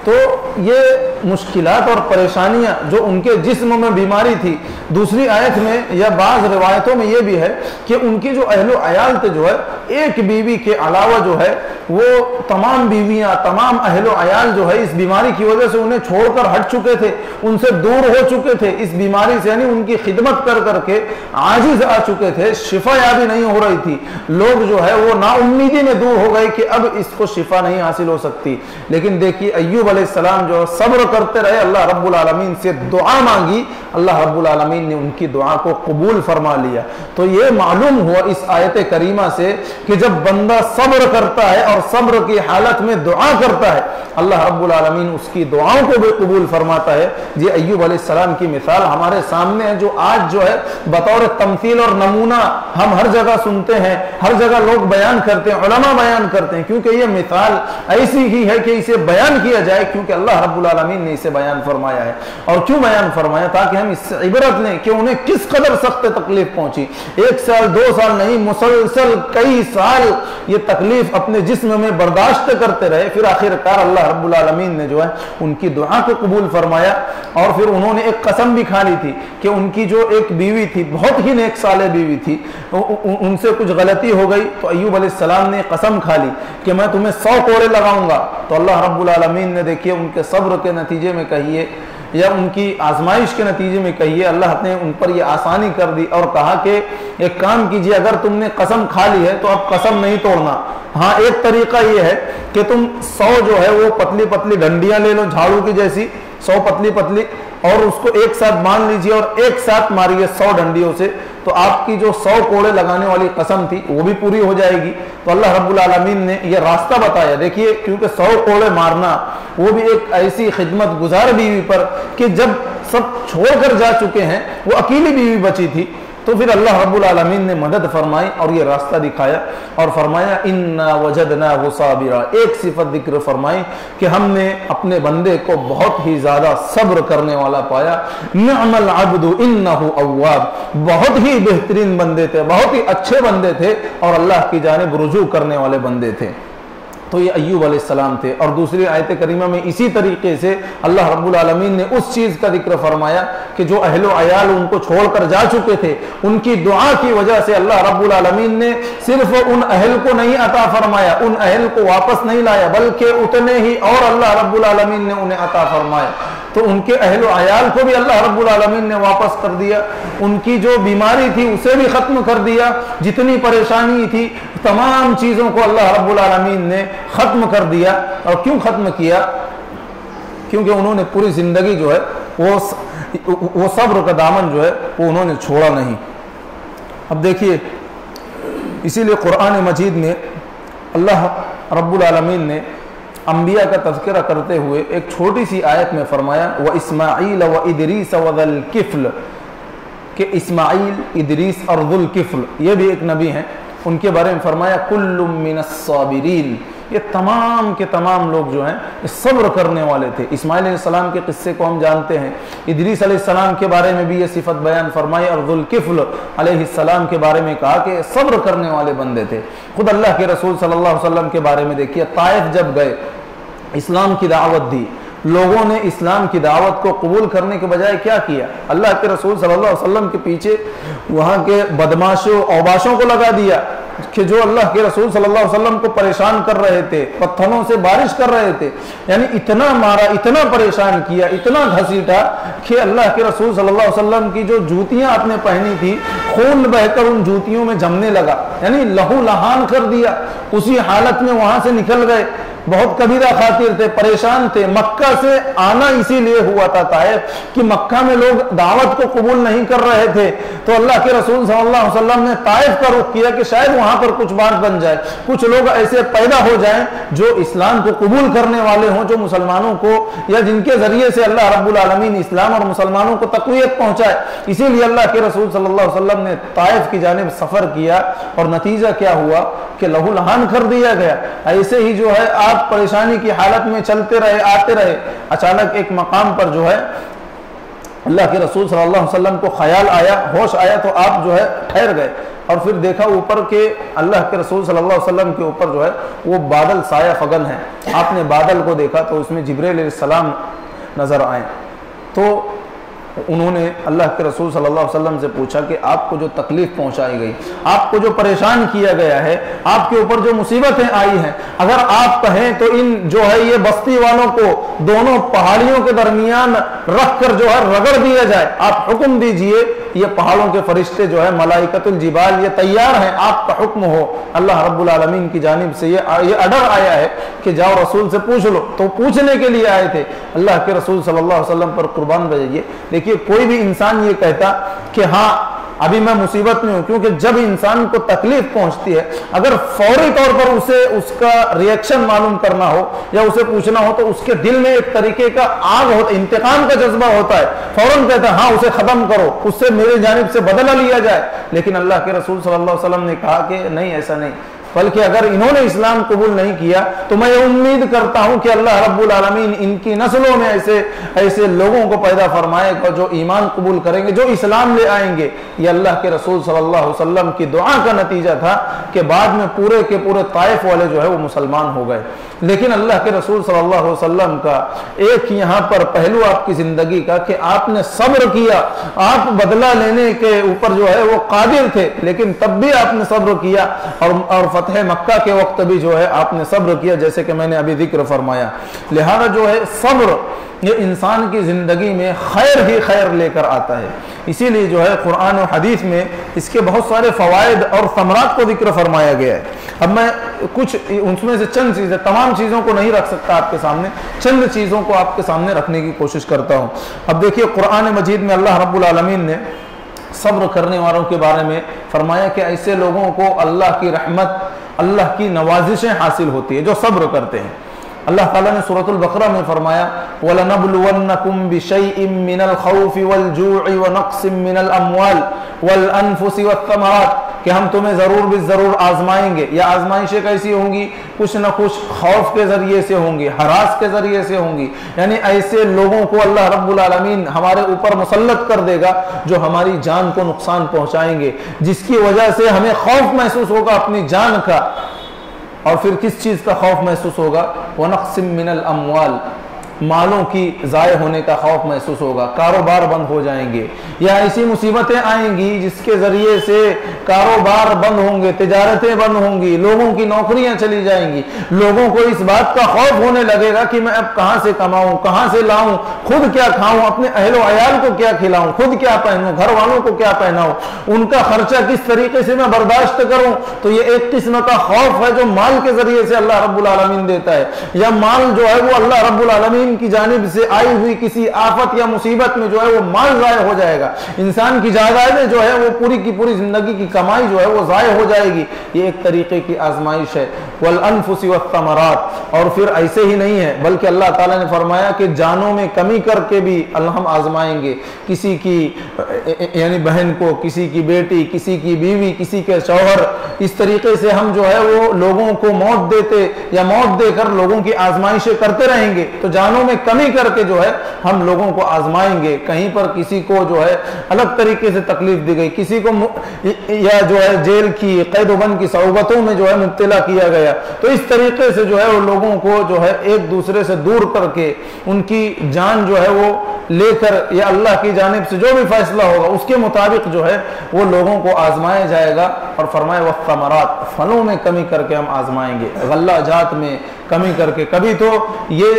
तो ये मुश्किलात और परेशानियां जो उनके जिस्म में बीमारी थी, दूसरी आयत में या बाज़ रिवायतों में ये भी है कि उनकी जो अहलो अयाल थे जो है, एक बीवी के अलावा जो है वो तमाम बीवियां, तमाम अहलो अयाल जो है इस बीमारी की वजह से उन्हें छोड़कर हट चुके थे, उनसे दूर हो चुके थे इस बीमारी से, यानी उनकी खिदमत कर करके आजिज आ चुके थे, शिफा याबी नहीं हो रही थी। लोग जो है वो नाउम्मीदी में दूर हो गए कि अब इसको शिफा नहीं हासिल हो सकती। लेकिन देखिए अय्यूब अलैहिस्सलाम जो सब्र करते रहे, अल्लाह रब्बुल आलमीन से दुआ मांगी, अल्लाह रब्बुल आलमीन ने उनकी दुआ को कबूल फरमा लिया। तो ये मालूम हुआ इस आयत करीमा से कि जब बंदा सब्र करता है और सब्र की हालत में दुआ करता है, अल्लाह रब्बुल आलमीन उसकी दुआओं को भी कबूल फरमाता है। ये अय्यूब अलैहिस्सलाम की मिसाल हमारे सामने है, जो आज जो है बतौर तमसील और नमूना हम हर जगह सुनते हैं, हर जगह लोग बयान करते हैं, उलमा बयान करते हैं, क्योंकि ये मिसाल ऐसी ही है कि इसे बयान किया जाए, क्योंकि अल्लाह रब्बुल आलमीन ने इसे बयान फरमाया है। और क्यों बयान फरमाया? ताकि हम इससे इबरत लें कि उन्हें किस कदर सख्त तकलीफ पहुंची। 1 साल 2 साल नहीं, मुसलसल कई साल ये तकलीफ अपने जिस्म में बर्दाश्त करते रहे। फिर आखिरकार अल्लाह रब्बुल आलमीन ने जो है उनकी दुआ को कबूल फरमाया। और फिर उन्होंने एक कसम भी खा ली थी कि उनकी जो एक बीवी थी, बहुत ही नेक साले बीवी थी, उनसे कुछ गलती हो गई, तो अय्यूब अलैहिस्सलाम ने कसम खा ली कि मैं तुम्हें 100 कोड़े लगाऊंगा। तो अल्लाह रब्बुल आलमीन ने देखिए उनके सब्र के नतीजे में कहिए या उनकी आजमाइश के नतीजे में कहिए, अल्लाह ने उन पर यह आसानी कर दी और कहा कि एक काम कीजिए, अगर तुमने कसम खा ली है तो अब कसम नहीं तोड़ना। हाँ, एक तरीका यह है कि तुम 100 जो है वो पतली पतली डंडियां ले लो, झाड़ू की जैसी 100 पतली पतली, और उसको एक साथ बांध लीजिए और एक साथ मारिए 100 डंडियों से, तो आपकी जो 100 कोड़े लगाने वाली कसम थी वो भी पूरी हो जाएगी। तो अल्लाह रब्बुल आलमीन ने यह रास्ता बताया। देखिए, क्योंकि 100 कोड़े मारना वो भी एक ऐसी खिदमत गुजार बीवी पर कि जब सब छोड़कर जा चुके हैं, वो अकेली बीवी बची थी, तो फिर अल्लाह रब्बुल आलमीन ने मदद फरमाई और ये रास्ता दिखाया और फरमाया इन्ना वजदनाहु साबिरा। एक सिफत जिक्र फरमाई कि हमने अपने बंदे को बहुत ही ज्यादा सब्र करने वाला पाया। निअमल अब्दु इन्नहु अव्वाब, बहुत ही बेहतरीन बंदे थे, बहुत ही अच्छे बंदे थे और अल्लाह की जानिब रुजू करने वाले बंदे थे। तो ये अय्यूब अलैहिस्सलाम थे। और दूसरी आयत करीमा में इसी तरीके से अल्लाह रब्बुल आलमीन ने उस चीज़ का जिक्र फरमाया कि जो अहलो अयाल उनको छोड़कर जा चुके थे, उनकी दुआ की वजह से अल्लाह रब्बुल आलमीन ने सिर्फ उन अहल को नहीं अता फरमाया, उन अहल को वापस नहीं लाया, बल्कि उतने ही और अल्लाह रब्बुल आलमीन ने उन्हें अता फरमाया। तो उनके अहलो अयाल को भी अल्लाह रब्बुल आलमीन ने वापस कर दिया, उनकी जो बीमारी थी उसे भी ख़त्म कर दिया, जितनी परेशानी थी तमाम चीज़ों को अल्लाह रब्बुल आलमीन ने ख़त्म कर दिया। और क्यों ख़त्म किया? क्योंकि उन्होंने पूरी ज़िंदगी जो है वो सब्र का दामन जो है वो उन्होंने छोड़ा नहीं। अब देखिए, इसीलिए कुरान मजीद में अल्लाह रब्बुल आलमीन ने अंबिया का तज़किरा करते हुए एक छोटी सी आयत में फरमाया व इस्माईल व इदरीस व ज़ुल किफ़्ल, कि इस्माईल, इदरीस और ज़ुल किफ़्ल ये भी एक नबी हैं, उनके बारे में फरमाया कुल्लुम मिनस साबिरीन, ये तमाम के तमाम लोग जो हैं सब्र करने वाले थे। इस्माइल अलैहिस्सलाम के किस्से को हम जानते हैं, इदरीस अलैहिस्सलाम के बारे में भी ये सिफत बयान फरमाई और जुल्किफ्ल अलैहिस्सलाम के बारे में कहा कि सब्र करने वाले बंदे थे। खुद अल्लाह के रसूल सल्लल्लाहु अलैहि वसल्लम के बारे में देखिए, ताइफ जब गए, इस्लाम की दावत दी, लोगों ने इस्लाम की दावत को कबूल करने के बजाय क्या किया, अल्लाह के रसूल सल्लल्लाहु अलैहि वसल्लम के पीछे वहाँ के बदमाशों औबाशों को लगा दिया कि जो अल्लाह के रसूल सल्लल्लाहु अलैहि वसल्लम को परेशान कर रहे थे, पत्थरों से बारिश कर रहे थे, यानी इतना मारा, इतना परेशान किया, इतना घसीटा कि अल्लाह के रसूल सल्लल्लाहु अलैहि वसल्लम की जो जूतियां आपने पहनी थी, खून बहकर उन जूतियों में जमने लगा, यानी लहू लहान कर दिया। उसी हालत में वहां से निकल गए, बहुत कबीरा खातिर थे, परेशान थे। मक्का से आना इसीलिए हुआ था ताइफ कि मक्का में लोग दावत को कबूल नहीं कर रहे थे, तो अल्लाह के रसूल सल्लल्लाहु अलैहि वसल्लम ने ताइफ का रुख किया कि शायद वहां पर कुछ बात बन जाए, कुछ लोग ऐसे पैदा हो जाएं जो इस्लाम को कबूल करने वाले हों, जो मुसलमानों को या जिनके जरिए से अल्लाह रब्बुल आलमीन इस्लाम और मुसलमानों को तक़वियत पहुंचाए। इसीलिए अल्लाह के रसूल सल्लल्लाहु अलैहि वसल्लम ने ताइफ की जानिब सफर किया और नतीजा क्या हुआ कि लहू लहान कर दिया गया। ऐसे ही जो है आप परेशानी की हालत में चलते रहे, आते रहे, अचानक एक मकाम पर जो है अल्लाह के रसूल सल्लल्लाहु अलैहि वसल्लम को ख्याल आया, होश आया, तो आप जो है ठहर गए और फिर देखा ऊपर के अल्लाह के रसूल सल्लल्लाहु अलैहि वसल्लम के ऊपर जो है वो बादल साया फगन है। आपने बादल को देखा तो उसमें जिब्रील अलैहिस्सलाम नजर आए, तो उन्होंने अल्लाह के रसूल सल्लल्लाहु अलैहि वसल्लम से पूछा कि आपको जो तकलीफ पहुंचाई गई, आपको जो परेशान किया गया है, आपके ऊपर जो मुसीबतें आई हैं, अगर आप कहें तो इन जो है ये बस्ती वालों को दोनों पहाड़ियों के दरमियान रख कर जो है रगड़ दिया जाए, आप हुक्म दीजिए, ये पहाड़ों के फरिश्ते जो है मलाइकतुल जिबाल ये तैयार हैं, आपका हुक्म हो। अल्लाह रब्बुल आलमीन की जानिब से ये ऑर्डर आया है कि जाओ रसूल से पूछ लो, तो पूछने के लिए आए थे। अल्लाह के रसूल सल्लल्लाहु अलैहि वसल्लम पर कुर्बान जाइए। देखिए कोई भी इंसान ये कहता कि हाँ अभी मैं मुसीबत में हूं, क्योंकि जब इंसान को तकलीफ पहुंचती है, अगर फौरी तौर पर उसे उसका रिएक्शन मालूम करना हो या उसे पूछना हो, तो उसके दिल में एक तरीके का आग होता, इंतकाम का जज्बा होता है, फौरन कहता है हाँ उसे खत्म करो, उससे मेरे जानिब से बदला लिया जाए। लेकिन अल्लाह के रसूल सल्लल्लाहु अलैहि वसल्लम ने कहा कि नहीं, ऐसा नहीं, बल्कि अगर इन्होंने इस्लाम कबूल नहीं किया तो मैं ये उम्मीद करता हूं कि अल्लाह रब्बुल आलमीन इनकी नस्लों में ऐसे लोगों को पैदा फरमाएगा जो ईमान कबूल करेंगे, जो इस्लाम ले आएंगे। ये अल्लाह के रसूल सल्लल्लाहु अलैहि वसल्लम की दुआ का नतीजा था कि बाद में पूरे के पूरे ताइफ वाले जो है वो मुसलमान हो गए। लेकिन अल्लाह के रसूल सल्लल्लाहु अलैहि वसल्लम का एक यहाँ पर पहलू आपकी जिंदगी का कि आपने सब्र किया, आप बदला लेने के ऊपर जो है वो कादिर थे, लेकिन तब भी आपने सब्र किया और फतह मक्का के वक्त भी जो है आपने सब्र किया, जैसे कि मैंने अभी जिक्र फरमाया। लिहाजा जो है सब्र ये इंसान की जिंदगी में खैर ही खैर लेकर आता है। इसीलिए जो है कुरान और हदीस में इसके बहुत सारे फवायद और समरात को जिक्र फरमाया गया है। अब मैं कुछ उनमें से चंद चीजें, तमाम चीजों को नहीं रख सकता आपके सामने, चंद चीजों को आपके सामने रखने की कोशिश करता हूं। अब देखिए कुरान मजीद में अल्लाह रब्बुल आलमीन ने सब्र करने वालों के बारे में फरमाया कि ऐसे लोगों को अल्लाह की रहमत, अल्लाह की नवाजिशें हासिल होती है जो सब्र करते हैं। अल्लाह ताला ने सूरतुल बकरा में फरमाया वलनबलुवन्नकुम बिशैइन मिनल खौफि वल जू'i व नक्सिम मिनल अमवाल वल अनफुसि वत्थमरात, कि हम तुम्हें जरूर भी जरूर आजमाएंगे। या आजमाइशें कैसी होंगी? कुछ न कुछ खौफ के जरिए से होंगी, हरास के जरिए से होंगी, यानी ऐसे लोगों को अल्लाह रब्बुल आलमीन हमारे ऊपर मुसल्लत कर देगा जो हमारी जान को नुकसान पहुंचाएंगे, जिसकी वजह से हमें खौफ महसूस होगा अपनी जान का। और फिर किस चीज का खौफ महसूस होगा? व नक्सिम मिनल अमवाल, मालों की ज़ाय होने का खौफ महसूस होगा, कारोबार बंद हो जाएंगे, या ऐसी मुसीबतें आएंगी जिसके जरिए से कारोबार बंद होंगे, तिजारतें बंद होंगी, लोगों की नौकरियां चली जाएंगी। लोगों को इस बात का खौफ होने लगेगा कि मैं अब कहां से कमाऊं, कहां से लाऊं, खुद क्या खाऊं, अपने अहलो अयाल को क्या खिलाऊं, खुद क्या पहनूं, घर वालों को क्या पहनाऊं, उनका खर्चा किस तरीके से मैं बर्दाश्त करूं। तो ये एक किस्म का खौफ है जो माल के जरिए से अल्लाह रब्बुल आलमीन देता है, या माल जो है वो अल्लाह रब्बुल आलमीन की जानिब से आई हुई किसी आफत या मुसीबत में जो है वो माल ज़ाय हो जाएगा। इंसान की जायदादें जो है वो पूरी की पूरी जिंदगी की कमाई जो है वो ज़ाय हो जाएगी। ये एक तरीके की आजमाइश है। वल अनफुसी वत्तमरात। और फिर ऐसे ही नहीं है, बल्कि अल्लाह ताला ने फरमाया कि जानों में कमी करके भी अल्लाह हम आजमाएंगे, किसी की यानी बहन को, किसी की बेटी, किसी की बीवी, किसी के शौहर, इस तरीके से हम जो है वो लोगों को मौत देते या मौत देकर लोगों की आजमाइशें करते रहेंगे। तो जानों में कमी करके जो है हम लोगों को आजमाएंगे। कहीं पर किसी को जो है अलग तरीके से तकलीफ दी गई, किसी को या जो है जेल की कैदोबंद की सौबतों में जो है मुब्तला किया गया, तो इस तरीके से जो है वो लोगों को जो है एक दूसरे से दूर करके उनकी जान जो है वो लेकर या अल्लाह की जानिब से जो भी फैसला होगा उसके मुताबिक जो है वो लोगों को आजमाया जाएगा। और फरमाए वस्तमरात, फलों में कमी करके हम आजमाएंगे, गल्ला जात में कमी करके। कभी तो ये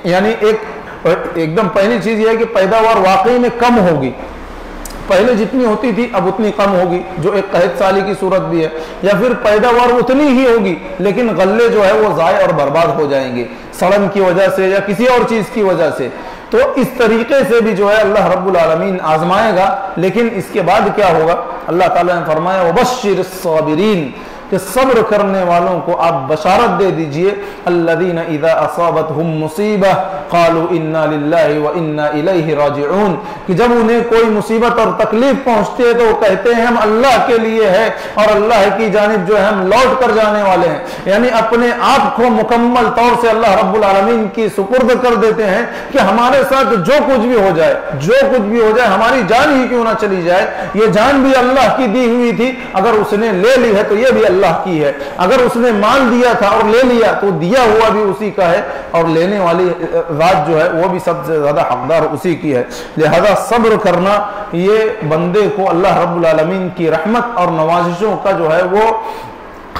यानी एकदम पहली चीज ये है कि पैदावार वाकई में कम होगी, पहले जितनी होती थी अब उतनी कम होगी, जो एक कहत साली की सूरत भी है, या फिर पैदावार उतनी ही होगी लेकिन गल्ले जो है वो ज़ाय और बर्बाद हो जाएंगे सड़न की वजह से या किसी और चीज की वजह से। तो इस तरीके से भी जो है अल्लाह रब्बुल आलमीन आजमाएगा। लेकिन इसके बाद क्या होगा, अल्लाह ताला ने फरमाया वबश्शिर साबिरीन, कि सब्र करने वालों को आप बशारत दे दीजिए, अल्लज़ीना इज़ा असाबतहुम मुसीबह क़ालू इन्ना लिल्लाहि व इन्ना इलैहि राजिऊन, कि जब उन्हें कोई मुसीबत और तकलीफ पहुंचती है तो वो कहते हैं हम अल्लाह के लिए है और अल्लाह की जानिब जो है हम लौट कर जाने वाले हैं। यानी अपने आप को मुकम्मल तौर से अल्लाह रब्बुल आलमीन की सुपुर्द कर देते हैं कि हमारे साथ जो कुछ भी हो जाए, जो कुछ भी हो जाए, हमारी जान ही क्यों ना चली जाए, ये जान भी अल्लाह की दी हुई थी, अगर उसने ले ली है तो ये भी अल्लाह की है, अगर उसने माल दिया था और ले लिया तो दिया हुआ भी उसी का है, और लेने वाली रात जो है वो भी सबसे ज्यादा हकदार उसी की है। लिहाजा सब्र करना ये बंदे को अल्लाह रब्बुल आलमीन की रहमत और नवाजिशों का जो है वो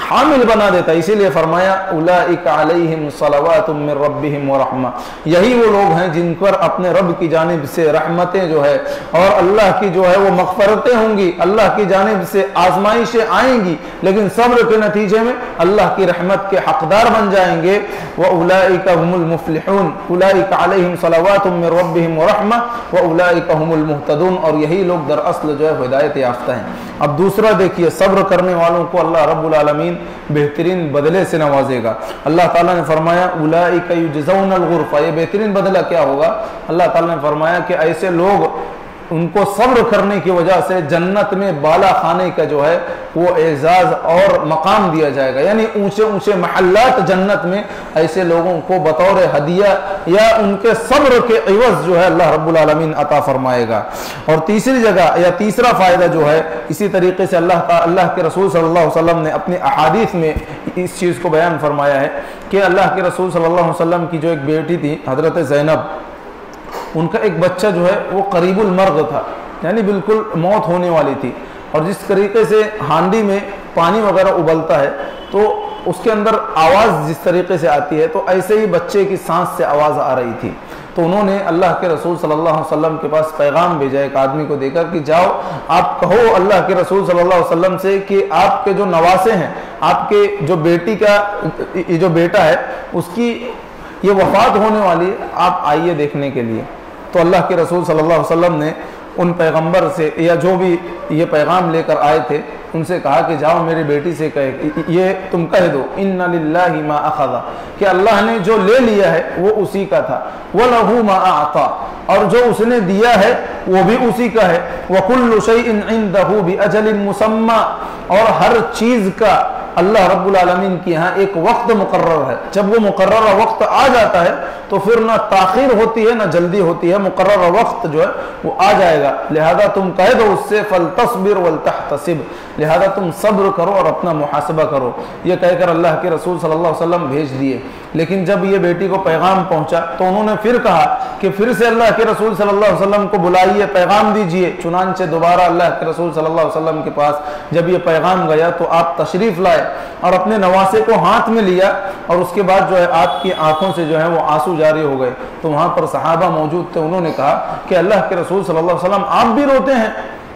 हामिल बना देता है। इसीलिए फरमाया उलाइका अलैहिम सलवातुम मिर रब्बिहिम व रहमा, यही वो लोग हैं जिन पर अपने रब की जानिब से रहमतें जो है और अल्लाह की जो है वो मग़फ़िरतें होंगी, अल्लाह की जानिब से आजमाइशें आएंगी, लेकिन सब्र के नतीजे में अल्लाह की रहमत के हकदार बन जाएंगे। व उलाइका हुमुल मुफ्लिहून उलाइका अलैहिम सलवातुम मिर रब्बिहिम व रहमा व उलाइका हुमुल मुहतदून, और यही लोग दरअसल जो है हिदायत याफ्ता हैं। अब दूसरा देखिए, सब्र करने वालों को अल्लाह रब्बुल आलमीन बेहतरीन बदले से नवाजेगा। अल्लाह ताला ने फरमाया उलाइका युजज़ौनल गुरफ़ा, ये बेहतरीन बदला क्या होगा, अल्लाह ताला ने फरमाया कि ऐसे लोग, उनको सब्र करने की वजह से जन्नत में बाला खाने का जो है वो एजाज और मकाम दिया जाएगा, यानी ऊंचे ऊंचे महल्लात जन्नत में ऐसे लोगों को बतौर हदिया या उनके सब्र के इवज जो है अल्लाह रब्बुल आलमीन अता फरमाएगा। और तीसरी जगह या तीसरा फायदा जो है, इसी तरीके से अल्लाह के रसूल सल्लल्लाहु अलैहि वसल्लम ने अपनी अहादीस में इस चीज़ को बयान फरमाया है कि अल्लाह के रसूल सल्लल्लाहु अलैहि वसल्लम की जो एक बेटी थी हजरत ज़ैनब, उनका एक बच्चा जो है वो करीबुल मर्ग था, यानी बिल्कुल मौत होने वाली थी। और जिस तरीके से हांडी में पानी वगैरह उबलता है तो उसके अंदर आवाज़ जिस तरीके से आती है, तो ऐसे ही बच्चे की सांस से आवाज़ आ रही थी। तो उन्होंने अल्लाह के रसूल सल्लल्लाहु अलैहि वसल्लम के पास पैगाम भेजा एक आदमी को देकर कि जाओ आप कहो अल्लाह के रसूल सल्लल्लाहु अलैहि वसल्लम से कि आपके जो नवासे हैं, आपके जो बेटी का ये जो बेटा है उसकी ये वफात होने वाली है, आप आइए देखने के लिए। तो अल्लाह के रसूल सल्लल्लाहु अलैहि वसल्लम ने उन पैगंबर से या जो भी ये पैगाम लेकर आए थे उनसे कहा कि जाओ मेरी बेटी से कहे, ये तुम कह दो इन्ना लिल्लाहि मा अखज़ा, कि अल्लाह ने जो ले लिया है वो उसी का था, व लहू मा अता, और जो उसने दिया है वो भी उसी का है, व कुल्लु शैइन इंदहु बि अजलिन मुसम्मा, और हर चीज़ का अल्लाह रब्बुल आलमीन के यहाँ एक वक्त मुकर्रर है। जब वो मुकर्रर वक्त आ जाता है तो फिर ना ताखीर होती है ना जल्दी होती है, मुकर्रर वक्त जो है वो आ जाएगा। लिहाजा तुम कह दो उससे फल तस्बिर वल तहतसिब, लिहाजा तुम सब्र करो और अपना मुहासबा करो। ये कहकर अल्लाह के रसूल सल्लल्लाहु अलैहि वसल्लम भेज दिए। लेकिन जब ये बेटी को पैगाम पहुंचा तो उन्होंने फिर कहा कि फिर से अल्लाह के रसूल सल्लल्लाहु अलैहि वसल्लम को बुलाइए, पैगाम दीजिए। चुनांचे दोबारा अल्लाह के रसूल सल्लल्लाहु अलैहि वसल्लम के पास जब ये पैगाम गया तो आप तशरीफ लाए और अपने नवासे को हाथ में लिया, और उसके बाद जो है आपकी आंखों से जो है वो आंसू जारी हो गए। तो वहाँ पर सहाबा मौजूद थे, उन्होंने कहा कि अल्लाह के रसूल सल्लल्लाहु अलैहि वसल्लम आप भी रोते हैं,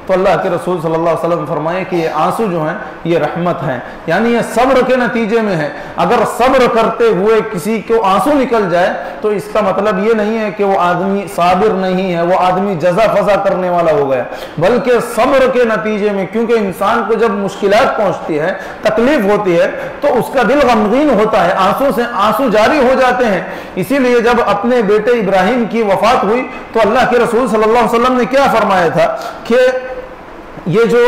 तो अल्लाह के रसूल सल्लल्लाहु अलैहि वसल्लम फरमाए कि ये आंसू जो हैं ये रहमत हैं, यानी ये सब्र के नतीजे में है। अगर सब्र करते हुए किसी को आंसू निकल जाए तो इसका मतलब ये नहीं है कि वो आदमी साबिर नहीं है, वो आदमी जजा फजा करने वाला हो गया, बल्कि सब्र के नतीजे में, क्योंकि इंसान को जब मुश्किलात पहुंचती है, तकलीफ होती है, तो उसका दिल गमगीन होता है, आंसू से आंसू जारी हो जाते हैं। इसीलिए जब अपने बेटे इब्राहिम की वफात हुई तो अल्लाह के रसूल सल्लल्लाहु अलैहि वसल्लम ने क्या फरमाया था कि ये जो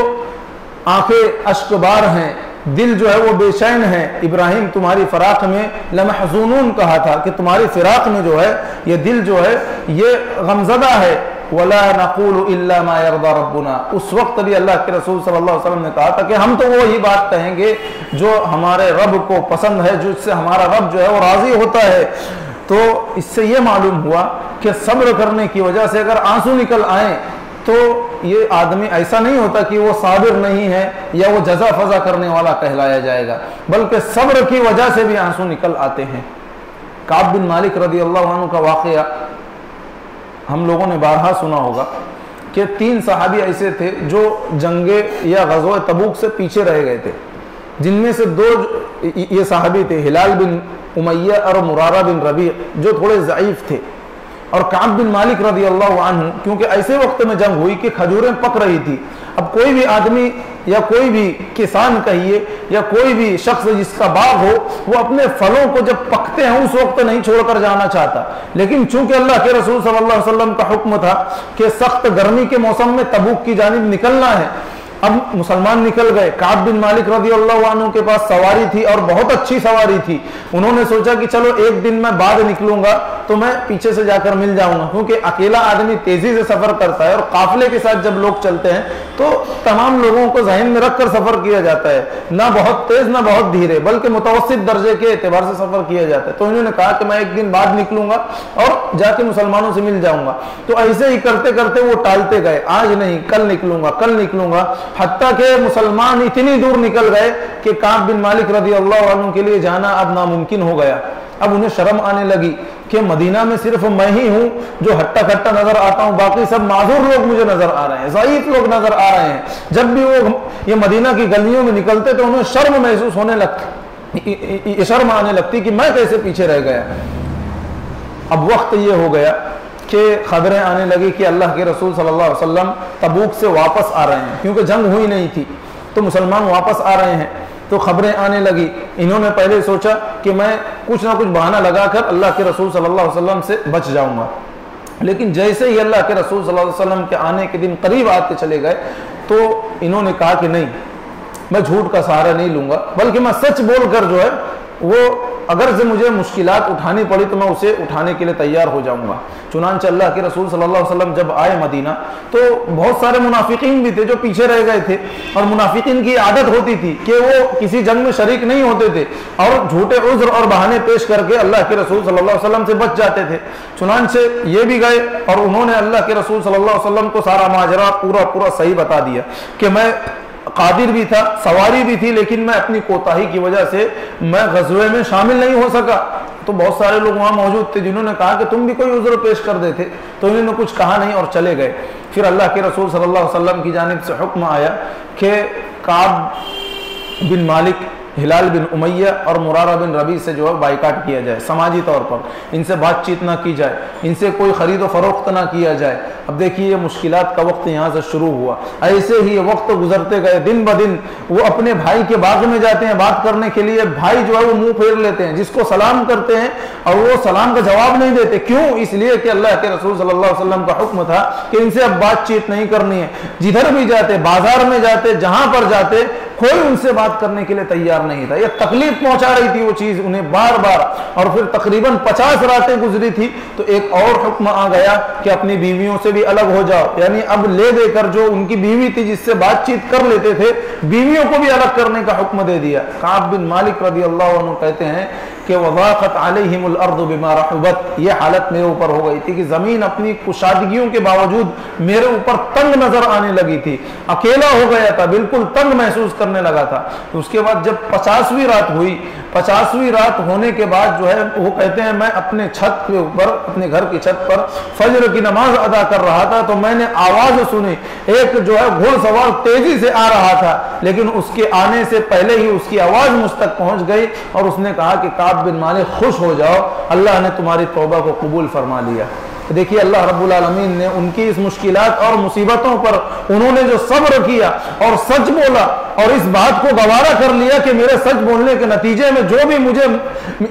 आंखें अश्कबार हैं, दिल जो है वो बेचैन है, इब्राहिम तुम्हारी फिराक में लमहज़ूनून कहा था कि तुम्हारी फिराक में जो है ये दिल जो है ये गमज़दा है। वला नक़ूलु इल्ला मा यरदा रब्बुना, उस वक्त भी अल्लाह के रसूल सल्लल्लाहु अलैहि वसल्लम ने कहा था कि हम तो वही बात कहेंगे जो हमारे रब को पसंद है, जिससे हमारा रब जो है वो राजी होता है। तो इससे ये मालूम हुआ कि सब्र करने की वजह से अगर आंसू निकल आए तो ये आदमी ऐसा नहीं होता कि वो साबिर नहीं है या वो जजा फजा करने वाला कहलाया जाएगा, बल्कि सब्र की वजह से भी आंसू निकल आते हैं। काब बिन मालिक रदी अल्लाह अन्हु का वाक़या हम लोगों ने बारहा सुना होगा कि 3 सहाबी ऐसे थे जो जंगे या ग़ज़वा तबूक से पीछे रह गए थे, जिनमें से 2 ये सहाबी थे, हिलाल बिन उमैया और मुरारा बिन रबी, जो थोड़े ज़ईफ़ थे, और काब बिन मालिक रदी अल्लाह अन्हु, क्योंकि ऐसे वक्त में जंग हुई कि खजूरें पक रही थी। अब कोई भी आदमी या कोई भी किसान कहिए या कोई भी शख्स जिसका बाग हो, वो अपने फलों को जब पकते हैं उस वक्त नहीं छोड़कर जाना चाहता, लेकिन चूंकि अल्लाह के रसूल सल्लल्लाहु अलैहि वसल्लम का हुक्म था कि सख्त गर्मी के मौसम में तबूक की जानिब निकलना है, अब मुसलमान निकल गए। काब बिन मालिक रज़ी अल्लाह अन्हु के पास सवारी थी और बहुत अच्छी सवारी थी। उन्होंने सोचा कि चलो एक दिन मैं बाद निकलूंगा तो मैं पीछे से जाकर मिल जाऊंगा, क्योंकि अकेला आदमी तेजी से सफर करता है और काफिले के साथ जब लोग चलते हैं तो तमाम लोगों को ज़हन में रखकर सफर किया जाता है, ना बहुत तेज ना बहुत धीरे, बल्कि मुतवस्सित दर्जे के एतबार से सफर किया जाता है। तो इन्होंने कहा कि मैं एक दिन बाद निकलूंगा और जाके मुसलमानों से मिल जाऊंगा। तो ऐसे ही करते करते वो टालते गए, आज नहीं कल निकलूंगा, कल निकलूंगा, हत्ता के मुसलमान इतनी दूर निकल गए कि काब बिन मालिक रज़ी अल्लाह अन्हु के लिए जाना अब नामुमकिन हो गया। अब उन्हें शर्म आने लगी कि मदीना में सिर्फ मैं ही हूं जो हट्टा कट्टा नजर आता हूं, बाकी सब माजूर लोग मुझे नजर आ रहे हैं, ज़ईफ लोग नजर आ रहे हैं। जब भी वो ये मदीना की गलियों में निकलते तो उन्हें शर्म महसूस होने लगती, शर्म आने लगती कि मैं कैसे पीछे रह गया। अब वक्त ये हो गया कि खबरें आने लगी कि अल्लाह के रसूल सल्लल्लाहु अलैहि वसल्लम तबूक से वापस आ रहे हैं, क्योंकि जंग हुई नहीं थी तो मुसलमान वापस आ रहे हैं। तो खबरें आने लगी। इन्होंने पहले सोचा कि मैं कुछ ना कुछ बहाना लगाकर अल्लाह के रसूल सल्लल्लाहु अलैहि वसल्लम से बच जाऊंगा, लेकिन जैसे ही अल्लाह के रसूल सल्लल्लाहु अलैहि वसल्लम के आने के दिन करीब आते चले गए तो इन्होंने कहा कि नहीं, मैं झूठ का सहारा नहीं लूंगा, बल्कि मैं सच बोलकर जो है वो अगर से मुझे मुश्किलात उठानी पड़ी तो मैं उसे उठाने के लिए तैयार हो जाऊंगा। चुनांचे अल्लाह के रसूल सल्लल्लाहु अलैहि वसल्लम जब आए मदीना तो बहुत सारे मुनाफिकीन भी थे जो पीछे रह गए थे, और मुनाफिकीन की आदत होती थी कि वो किसी जंग में शरीक नहीं होते थे और झूठे उज़्र और बहाने पेश करके अल्लाह के रसूल सल्लल्लाहु अलैहि वसल्लम से बच जाते थे। चुनांचे ये भी गए और उन्होंने अल्लाह के रसूल सल्लल्लाहु अलैहि वसल्लम को सारा माजरा पूरा सही बता दिया कि मैं कादिर भी था, सवारी भी थी, लेकिन मैं अपनी कोताही की वजह से मैं ग़ज़वे में शामिल नहीं हो सका। तो बहुत सारे लोग वहाँ मौजूद थे जिन्होंने कहा कि तुम भी कोई उज़्र पेश कर देते, तो इन्होंने कुछ कहा नहीं और चले गए। फिर अल्लाह के रसूल सल्लल्लाहु अलैहि वसल्लम की जानिब से हुक्म आया कि काब बिन मालिक, हिलाल बिन उमैया और मुरारा बिन रबी से जो है बाइकाट किया जाए, समाजी तौर पर इनसे बातचीत ना की जाए, इनसे कोई ख़रीद व फरोख्त ना किया जाए। अब देखिए ये मुश्किलात का वक्त यहाँ से शुरू हुआ। ऐसे ही ये वक्त गुजरते गए, दिन ब दिन वो अपने भाई के बाग में जाते हैं बात करने के लिए, भाई जो है वो मुंह फेर लेते हैं, जिसको सलाम करते हैं और वो सलाम का जवाब नहीं देते। क्यों? इसलिए कि अल्लाह के रसूल सल्लल्लाहु अलैहि वसल्लम का हुक्म था कि इनसे अब बातचीत नहीं करनी है। जिधर भी जाते, बाजार में जाते, जहां पर जाते, कोई उनसे बात करने के लिए तैयार नहीं था। यह तकलीफ पहुंचा रही थी वो चीज उन्हें बार बार। और फिर तकरीबन 50 रातें गुजरी थी तो एक और हुक्म आ गया कि अपनी बीवियों से भी अलग हो जाओ, यानी अब ले देकर जो उनकी बीवी थी जिससे बातचीत कर लेते थे, बीवियों को भी अलग करने का हुक्म दे दिया। काब बिन मालिक रज़ी अल्लाह अन्हु कहते हैं कि वज़ाक़त अलैहिमुल अर्दु बिमा रहबत, ये हालत मेरे ऊपर हो गई थी कि ज़मीन अपनी कुशादगियों के बावजूद मेरे ऊपर तंग नज़र आने लगी थी, अकेला हो गया था, बिल्कुल तंग महसूस करने लगा था। तो उसके बाद जब 50वीं रात हुई, 50वीं रात होने के बाद जो है वो कहते हैं मैं अपने छत के ऊपर, अपने घर की छत पर फजर की नमाज अदा कर रहा था, तो मैंने आवाज सुनी, एक जो है घुड़सवार तेजी से आ रहा था, लेकिन उसके आने से पहले ही उसकी आवाज मुझ तक पहुंच गई और उसने कहा कि काब बिन मालिक खुश हो जाओ, अल्लाह ने तुम्हारी तौबा को कबूल फरमा लिया। देखिए अल्लाह रब्बुल आलमीन ने उनकी इस मुश्किलात और मुसीबतों पर उन्होंने जो सब्र किया और सच बोला और इस बात को गवारा कर लिया कि मेरे सच बोलने के नतीजे में जो भी मुझे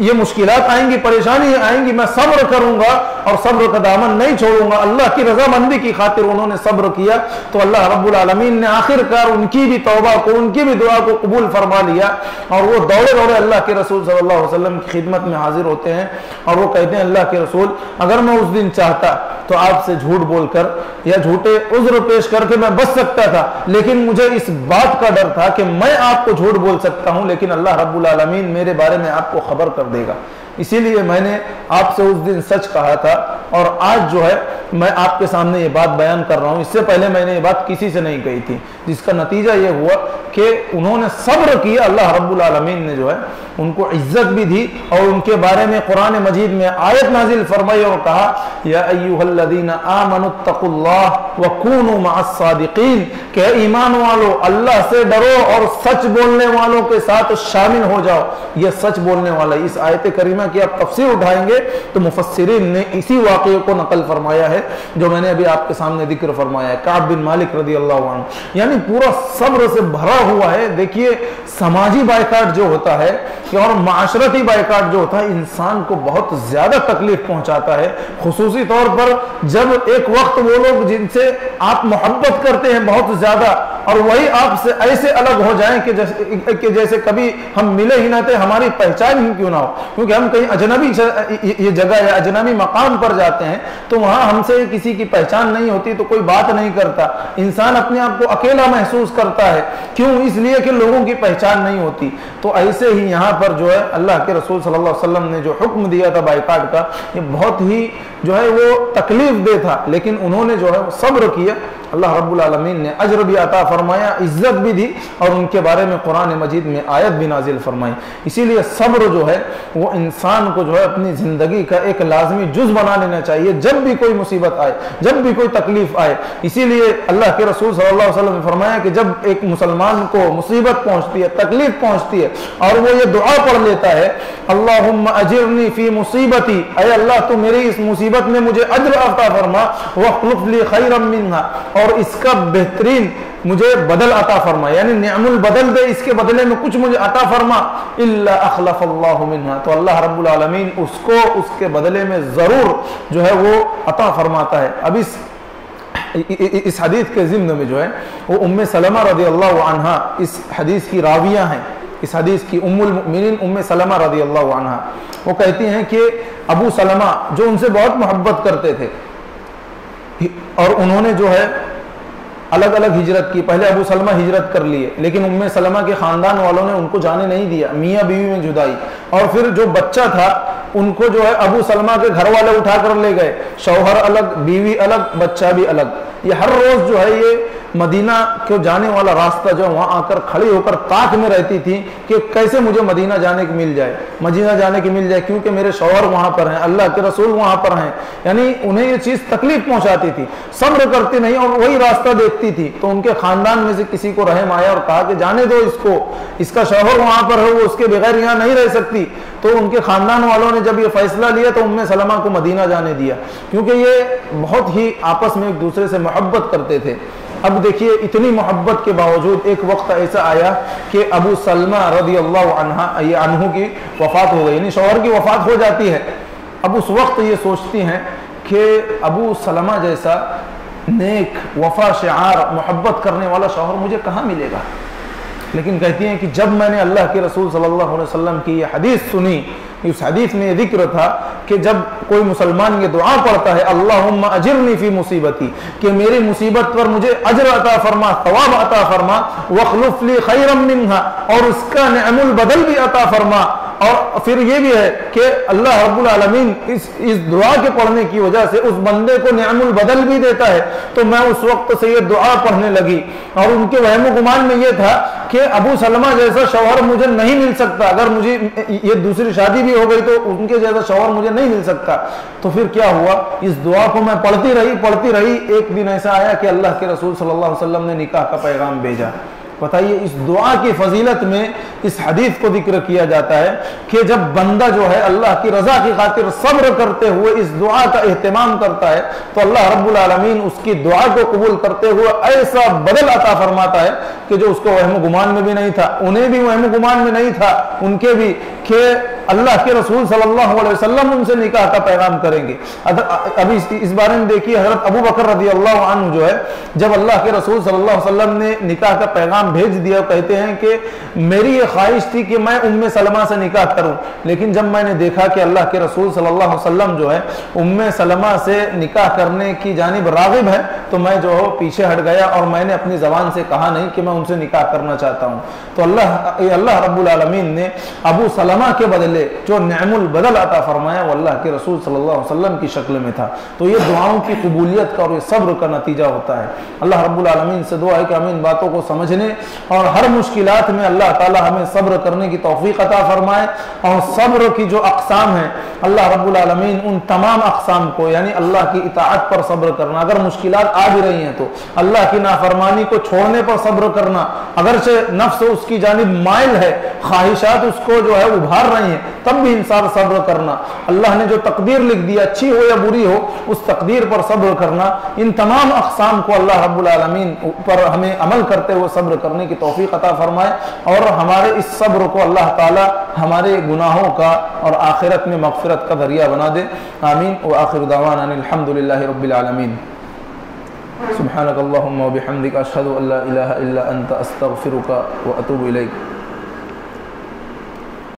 ये मुश्किलात आएंगी, परेशानी आएंगी, मैं सब्र करूंगा और सब्र का दामन नहीं छोड़ूंगा। अल्लाह की रजामंदी की खातिर उन्होंने सब्र किया, तो अल्लाह रब्बुल आलमीन ने आखिरकार उनकी भी तौबा को, उनकी भी दुआ को कबूल फरमा लिया और वो दौड़े दौड़े अल्लाह के रसूल सल्लल्लाहु अलैहि वसल्लम की खिदमत में हाजिर होते हैं और वो कहते हैं अल्लाह के रसूल, अगर मैं उस दिन चाहता तो आपसे झूठ बोलकर या झूठे उज्र पेश करके मैं बच सकता था, लेकिन मुझे इस बात का डर था कि मैं आपको झूठ बोल सकता हूं लेकिन अल्लाह रब्बुल आलमीन मेरे बारे में आपको खबर कर देगा, इसीलिए मैंने आपसे उस दिन सच कहा था और आज जो है मैं आपके सामने ये बात बयान कर रहा हूं। इससे पहले मैंने ये बात किसी से नहीं कही थी, जिसका नतीजा ये हुआ कि उन्होंने सब्र किया, अल्लाह रब्बुल आलमीन ने जो है उनको इज्जत भी दी और उनके बारे में कुरान मजीद में आयत नाजिल फरमाई और कहा या अय्युहल्लज़ीना आमनुत्तकुल्लाह व कूनू मअस्सादिकीन, कि ईमान वालों अल्लाह से डरो और सच बोलने वालों के साथ शामिल हो जाओ। ये सच बोलने वाला, इस आयत करीमा की आप तफसीर उठाएंगे तो मुफस्सिरीन ने इसी वाक़े को नकल फरमाया है जो मैंने अभी आपके सामने जिक्र फरमाया है, काब बिन मालिक रज़ियल्लाहु अन्हु, यानी पूरा सब्र से भरा हुआ है। देखिए समाजी बायकाट जो होता है और माशरती बायकाट जो होता है इंसान को बहुत ज्यादा तकलीफ पहुंचाता है, खुसूसी तौर पर जब एक वक्त वो लोग जिनसे आप मोहब्बत करते हैं बहुत ज्यादा और वही आपसे ऐसे अलग हो जाएं कि जैसे कभी हम मिले ही ना थे, हमारी पहचान ही क्यों ना हो, क्योंकि हम कहीं अजनबी ये जगह या अजनबी मकाम पर जाते हैं तो वहां हमसे किसी की पहचान नहीं होती तो कोई बात नहीं करता, इंसान अपने आप को अकेला महसूस करता है, क्यों? इसलिए कि लोगों की पहचान नहीं होती। तो ऐसे ही यहाँ पर जो है अल्लाह के रसूल सल्लल्लाहु अलैहि वसल्लम ने जो हुक्म दिया था बायकाट का, ये बहुत ही जो है वो तकलीफ दे था, लेकिन उन्होंने जो है वो सब्र किया, अल्लाह रब्बुल आलमीन ने अजर भी अता फरमाया, इज्जत भी दी और उनके बारे में कुरान मजीद में आयत भी नाजिल फरमाई। इसीलिए सब्र जो है वो इंसान को जो है अपनी जिंदगी का एक लाजमी जुज बना लेना चाहिए जब भी कोई मुसीबत आए, जब भी कोई तकलीफ आए। इसीलिए अल्लाह के रसूल सल्लल्लाहु अलैहि वसल्लम ने फरमाया कि जब एक मुसलमान को मुसीबत पहुंचती है, तकलीफ पहुंचती है और वो ये दुआ पढ़ लेता है अल्लाहुम्मा अजिरनी फी मुसीबती, अय अल्लाह तू मेरी इस मुसीबत में मुझे अज्र अता फरमा वख्लुफ ली खैरम मिन्हा, और इसका बेहतरीन मुझे बदल अता फरमा, यानी निअमुल बदल दे, इसके बदले में कुछ मुझे अता फरमा, इल्ला अखलफल्लाहु मिन्हा, तो अल्लाह रब्बुल आलमीन उसको उसके बदले में जरूर जो है वो अता फरमाता है। अब इस हदीस के ज़िम्न में जो है वो उम्मे सलमा रज़ियल्लाहु अन्हा इस हदीस की राविया हैं, इस हदीस की उम्मुल मुमिनीन उम्मे सलमा रज़ियल्लाहु अन्हा, वो कहती हैं कि अबू सलमा जो उनसे बहुत मोहब्बत करते थे और उन्होंने जो है अलग अलग हिजरत की, पहले अबू सलमा हिजरत कर लिए लेकिन उम्मे सलमा के खानदान वालों ने उनको जाने नहीं दिया, मियाँ बीवी में जुदाई, और फिर जो बच्चा था उनको जो है अबू सलमा के घर वाले उठा कर ले गए, शौहर अलग, बीवी अलग, बच्चा भी अलग। ये हर रोज जो है ये मदीना को जाने वाला रास्ता जो वहां आकर खड़ी होकर ताक में रहती थी कि कैसे मुझे मदीना जाने की मिल जाए, मदीना जाने की मिल जाए, क्योंकि मेरे शौहर वहां पर हैं, अल्लाह के रसूल वहां पर हैं, यानी उन्हें ये चीज तकलीफ पहुंचाती थी, सब्र करती नहीं और वही रास्ता देखती थी। तो उनके खानदान में से किसी को रहम आया और कहा कि जाने दो इसको, इसका शौहर वहां पर है, वो उसके बगैर यहाँ नहीं रह सकती। तो उनके खानदान वालों ने जब ये फैसला लिया तो उम्मे सलमा को मदीना जाने दिया, क्योंकि ये बहुत ही आपस में एक दूसरे से मोहब्बत करते थे। अब देखिए इतनी मोहब्बत के बावजूद एक वक्त ऐसा आया कि अबू सलमा रज़ियल्लाहु अन्हा ये अन्हु की वफात हो गई, यानी शौहर की वफात हो जाती है। अब उस वक्त ये सोचती हैं कि अबू सलमा जैसा नेक, वफा, शिआर, मोहब्बत करने वाला शौहर मुझे कहाँ मिलेगा। लेकिन कहती हैं कि जब मैंने अल्लाह के रसूल सल्लल्लाहु अलैहि वसल्लम की ये हदीस सुनी, इस हदीस में जिक्र था कि जब कोई मुसलमान ये दुआ पढ़ता है अल्लाहुम्मा अजिरनी फी मुसीबती, कि मेरी मुसीबत पर मुझे अजर अता फरमा, सवाब अता फरमा, वख्लुफ ली खैरम मिन्हा, और उसका निअमुल बदल भी अता फरमा, और फिर ये भी है कि अल्लाह रब्बुल आलमीन इस दुआ के पढ़ने की वजह से उस बंदे को निअमुल बदल भी देता है। तो मैं उस वक्त से ये दुआ पढ़ने लगी और उनके वहम गुमान में ये था कि अबू सलमा जैसा शौहर मुझे नहीं मिल सकता, अगर मुझे ये दूसरी शादी भी हो गई तो उनके जैसा शौहर मुझे नहीं मिल सकता। तो फिर क्या हुआ, इस दुआ को मैं पढ़ती रही। एक दिन ऐसा आया कि अल्लाह के रसूल सल्लल्लाहु अलैहि वसल्लम ने निकाह का पैगाम भेजा। बताइए, इस दुआ की फजीलत में इस हदीस को जिक्र किया जाता है कि जब बंदा जो है अल्लाह की रजा की खातिर सब्र करते हुए इस दुआ का एहतमाम करता है तो अल्लाह रब्बुल आलमीन उसकी दुआ को कबूल करते हुए ऐसा बदल अता फरमाता है कि जो उसको वहम गुमान में भी नहीं था, उन्हें भी वहम गुमान में नहीं था, उनके भी, कि अल्लाह के रसूल सल्लल्लाहु अलैहि वसल्लम उनसे निकाह का पैगाम करेंगे। अभी इस बारे में देखिए, हजरत अबू बकर रज़ी अल्लाह अन्हु जो है, जब अल्लाह के रसूल सल्लल्लाहु अलैहि वसल्लम ने निकाह का पैगाम भेज दिया, कहते हैं कि मेरी ये ख्वाहिश थी कि मैं उम्मे सलमा से निकाह करूं, लेकिन जब मैंने देखा कि अल्लाह के रसूल सल्लल्लाहु अलैहि वसल्लम जो है उम्मे सलमा से निकाह करने की जानिब रागिब है, तो मैं जो पीछे हट गया और मैंने अपनी जबान से कहा नहीं कि मैं उनसे निकाह करना चाहता हूं। तो अल्लाह रब्बुल आलमीन ने अबू सलमा के बदले जो निअमुल बदल अता फरमाया वो अल्लाह के रसूल सल्लल्लाहु अलैहि वसल्लम की शक्ल में था। तो ये दुआओं की कबूलियत का और ये सब्र का नतीजा होता है। अल्लाह रब्बुल आलमीन से दुआ है कि हमें इन बातों को समझने और हर मुश्किलात में अल्लाह ताला हमें सब्र करने की तौफीक अता फरमाए। और सब्र की जो अक़साम है, अल्लाह रब्बुल आलमीन उन तमाम अक़साम को, यानी अल्लाह की इताअत पर सब्र करना, अगर मुश्किलात आ भी रही हैं तो अल्लाह की नाफरमानी को छोड़ने पर सब्र करना, अगरचे नफ्स उसकी जानिब माइल है, ख्वाहिशात उसको जो है उभार रही हैं, तब भी इंसान सब्र करना, अल्लाह ने जो तकदीर लिख दी, अच्छी हो या बुरी हो, उस तकदीर पर सब्र करना, इन तमाम अक़साम को अल्लाह रब्बुल आलमीन पर हमें अमल करते हुए सब्र करने की तौफीक अता फरमाए और हमारे इस सब्र को अल्लाह ताला हमारे गुनाहों का और आखिरत में मग़फ़िरत का ज़रिया बना दे। आमीन। व आखिरु दावाना अनिल हम्दुलिल्लाहि रब्बिल आलमीन। सुब्हानक अल्लाहुम्मा व बिहम्दिका अशहदु अल्ला इलाहा इल्ला अंता अस्तग़फिरुका व अतूबु इलैक।